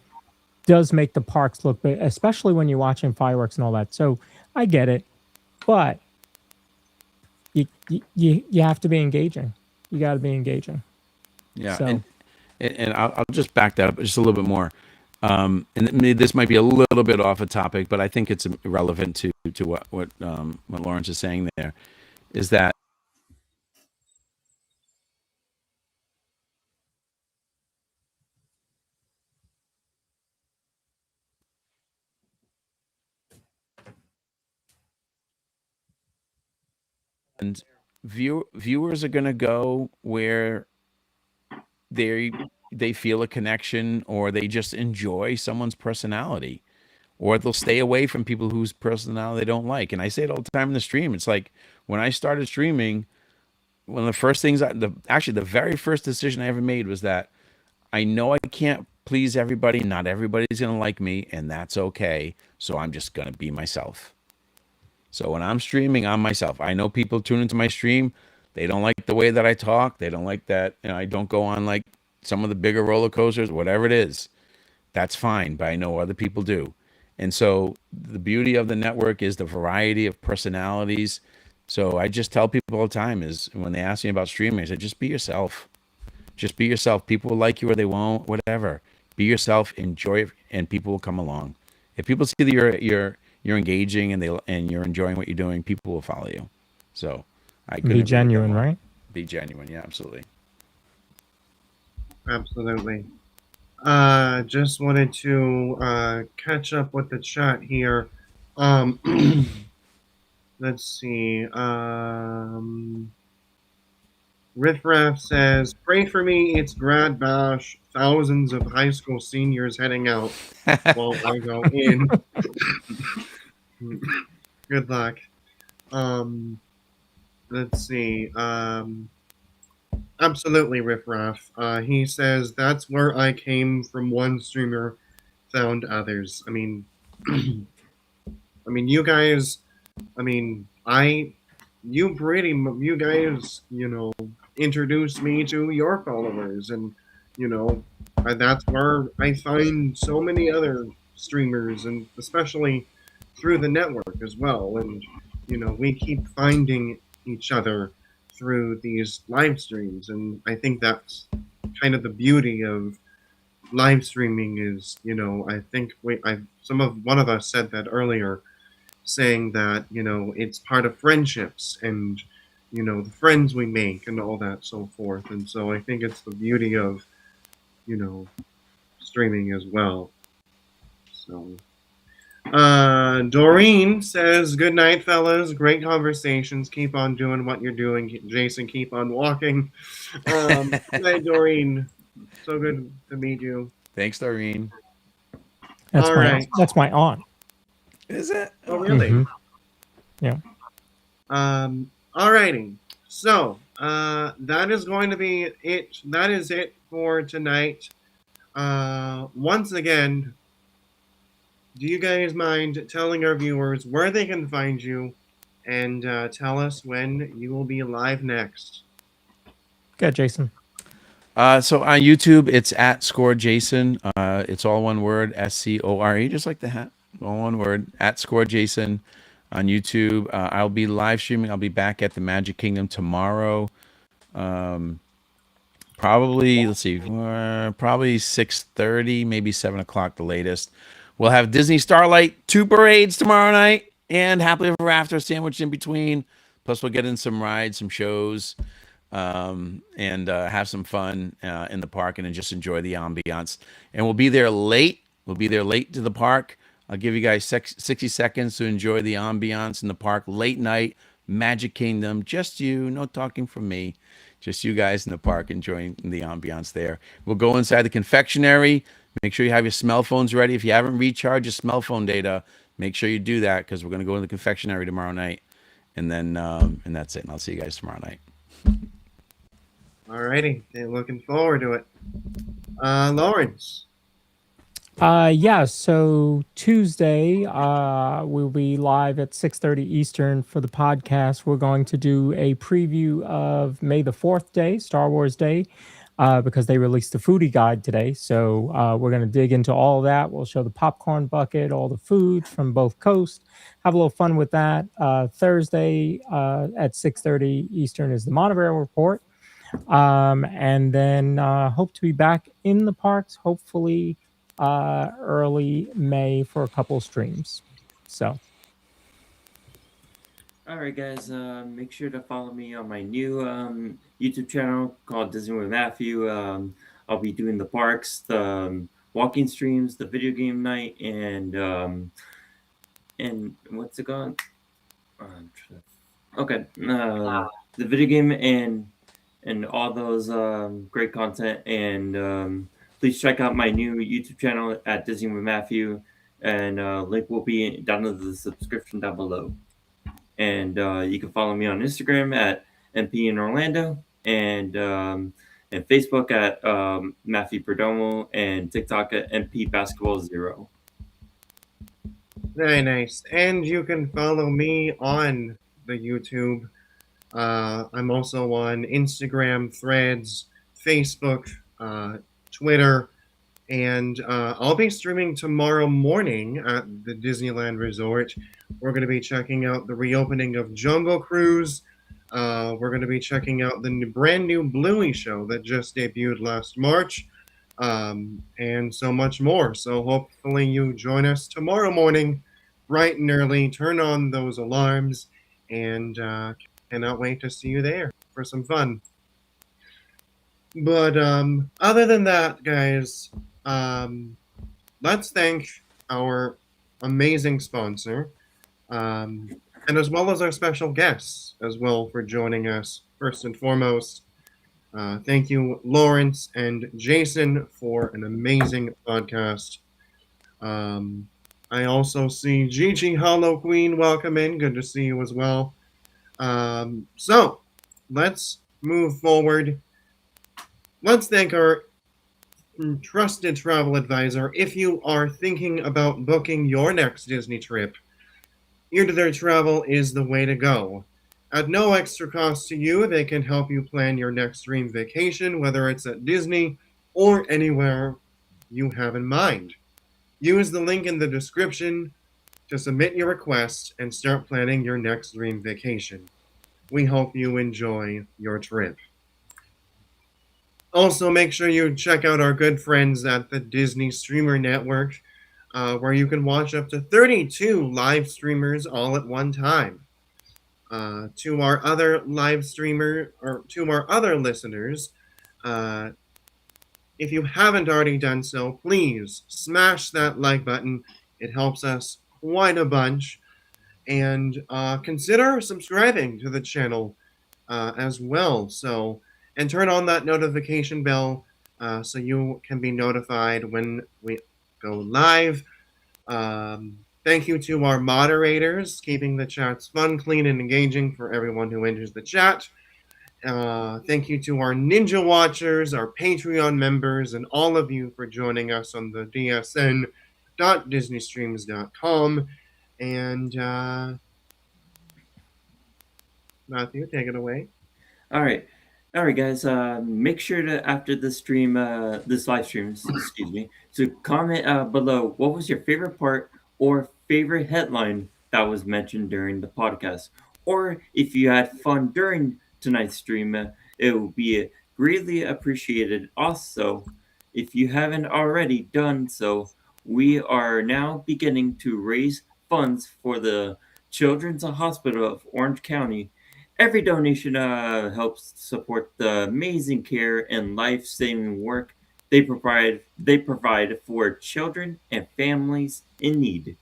Speaker 2: Does make the parks look big, especially when you're watching fireworks and all that. So I get it. but you have to be engaging. You got to be engaging.
Speaker 4: Yeah,
Speaker 2: So,
Speaker 4: and I'll just back that up just a little bit more. And this might be a little bit off a topic, but I think it's relevant to what Lawrence is saying there, is that and viewers are going to go where they feel a connection, or they just enjoy someone's personality, or they'll stay away from people whose personality they don't like. And I say it all the time in the stream. It's like when I started streaming, one of the first things actually the very first decision I ever made was that I know I can't please everybody. Not everybody's going to like me, and that's okay. So I'm just going to be myself. So when I'm streaming, I'm myself. I know people tune into my stream. They don't like the way that I talk. They don't like that, I don't go on like some of the bigger roller coasters, whatever it is. That's fine, but I know other people do. And so the beauty of the network is the variety of personalities. So I just tell people all the time, is when they ask me about streaming, I say, just be yourself. Just be yourself. People will like you or they won't, whatever. Be yourself, enjoy it, and people will come along. If people see that you're engaging and you're enjoying what you're doing, people will follow you. So I couldn't
Speaker 2: be
Speaker 4: agree with that
Speaker 2: genuine,
Speaker 4: more.
Speaker 2: right?
Speaker 4: Be genuine, yeah, absolutely.
Speaker 1: Absolutely. Just wanted to catch up with the chat here. Let's see. Riffraff says, "Pray for me. It's grad bash. Thousands of high school seniors heading out while I go in. Good luck." Let's see. Absolutely, Riffraff. He says, "That's where I came from. One streamer found others." I mean, you guys. I mean, you guys, introduced me to your followers, and that's where I find so many other streamers, and especially through the network as well. And we keep finding each other through these live streams, and I think that's kind of the beauty of live streaming. Is I think one of us said that earlier, saying that it's part of friendships, and the friends we make and all that so forth. And so I think it's the beauty of streaming as well. So Doreen says, "Good night, fellas. Great conversations. Keep on doing what you're doing, Jason. Keep on walking." Good night, Doreen. So good to meet you.
Speaker 4: Thanks, Doreen.
Speaker 2: That's
Speaker 1: All
Speaker 2: my
Speaker 1: right.
Speaker 2: that's my aunt.
Speaker 4: Is it?
Speaker 1: Oh, really?
Speaker 2: Mhm. Yeah.
Speaker 1: Alrighty. So, that is going to be it. That is it for tonight. Once again, do you guys mind telling our viewers where they can find you, and tell us when you will be live next?
Speaker 2: Good, Jason.
Speaker 4: So on YouTube, it's at Score Jason. It's all one word, SCORE, just like the hat. All one word, at Score Jason on YouTube. I'll be live streaming. I'll be back at the Magic Kingdom tomorrow. Probably, let's see, probably 6:30, maybe 7 o'clock the latest. We'll have Disney Starlight 2 parades tomorrow night, and Happily Ever After sandwiched in between. Plus, we'll get in some rides, some shows, and have some fun in the park, and then just enjoy the ambiance. And we'll be there late. We'll be there late to the park. I'll give you guys 60 seconds to enjoy the ambiance in the park. Late night, Magic Kingdom, just you, no talking from me. Just you guys in the park enjoying the ambiance there. We'll go inside the confectionery. Make sure you have your smell phones ready. If you haven't recharged your smell phone data, make sure you do that, because we're going to go in the confectionery tomorrow night. And then, and that's it. And I'll see you guys tomorrow night.
Speaker 1: Alrighty. Okay, looking forward to it. Lawrence.
Speaker 2: Yeah, so Tuesday, we'll be live at 6:30 Eastern for the podcast. We're going to do a preview of May the 4th Day, Star Wars Day. because they released the foodie guide today. So we're going to dig into all of that. We'll show the popcorn bucket, all the food from both coasts, have a little fun with that. Thursday at 6:30 Eastern is the Monorail Report. And then hope to be back in the parks, hopefully early May for a couple streams. So.
Speaker 5: All right, guys. Make sure to follow me on my new YouTube channel called Disney with Matthew. I'll be doing the parks, the walking streams, the video game night, and what's it called? Okay, the video game and all those great content. And please check out my new YouTube channel at Disney with Matthew, and link will be down in the subscription down below. And you can follow me on Instagram at MP in Orlando, and Facebook at Matthew Perdomo, and TikTok at MP Basketball 0.
Speaker 1: Very nice. And you can follow me on the YouTube. I'm also on Instagram, Threads, Facebook, Twitter, and I'll be streaming tomorrow morning at the Disneyland Resort. We're going to be checking out the reopening of Jungle Cruise. We're going to be checking out the brand new Bluey show that just debuted last March, and so much more. So hopefully you join us tomorrow morning, bright and early. Turn on those alarms, and cannot wait to see you there for some fun. But other than that, guys, let's thank our amazing sponsor, and as well as our special guests as well for joining us. First and foremost, thank you, Lawrence and Jason, for an amazing podcast. I also see Gigi Hollow Queen, welcome in. Good to see you as well. So let's move forward. Let's thank our trusted travel advisor. If you are thinking about booking your next Disney trip, Ear to Their Travel is the way to go. At no extra cost to you, they can help you plan your next dream vacation, whether it's at Disney or anywhere you have in mind. Use the link in the description to submit your request and start planning your next dream vacation. We hope you enjoy your trip. Also, make sure you check out our good friends at the Disney Streamer Network, where you can watch up to 32 live streamers all at one time. To our other live streamer, or to our other listeners, if you haven't already done so, please smash that like button. It helps us quite a bunch. And consider subscribing to the channel as well. And turn on that notification bell so you can be notified when we go live. Thank you to our moderators, keeping the chats fun, clean, and engaging for everyone who enters the chat. Thank you to our Ninja Watchers, our Patreon members, and all of you for joining us on the dsn.disneystreams.com. And Matthew, take it away.
Speaker 5: All right, guys. Make sure to, after this stream, this live stream, excuse me, to comment below what was your favorite part or favorite headline that was mentioned during the podcast, or if you had fun during tonight's stream, it will be greatly appreciated. Also, if you haven't already done so, we are now beginning to raise funds for the Children's Hospital of Orange County. Every donation helps support the amazing care and life-saving work they provide for children and families in need.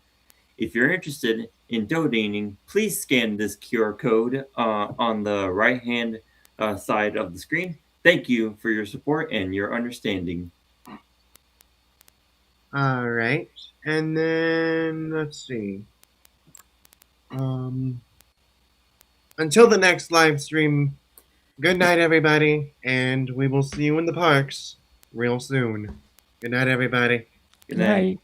Speaker 5: If you're interested in donating, please scan this QR code on the right-hand side of the screen. Thank you for your support and your understanding.
Speaker 1: All right. And then, let's see. Until the next live stream, good night, everybody, and we will see you in the parks real soon. Good night, everybody.
Speaker 5: Good night.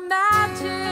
Speaker 6: magic.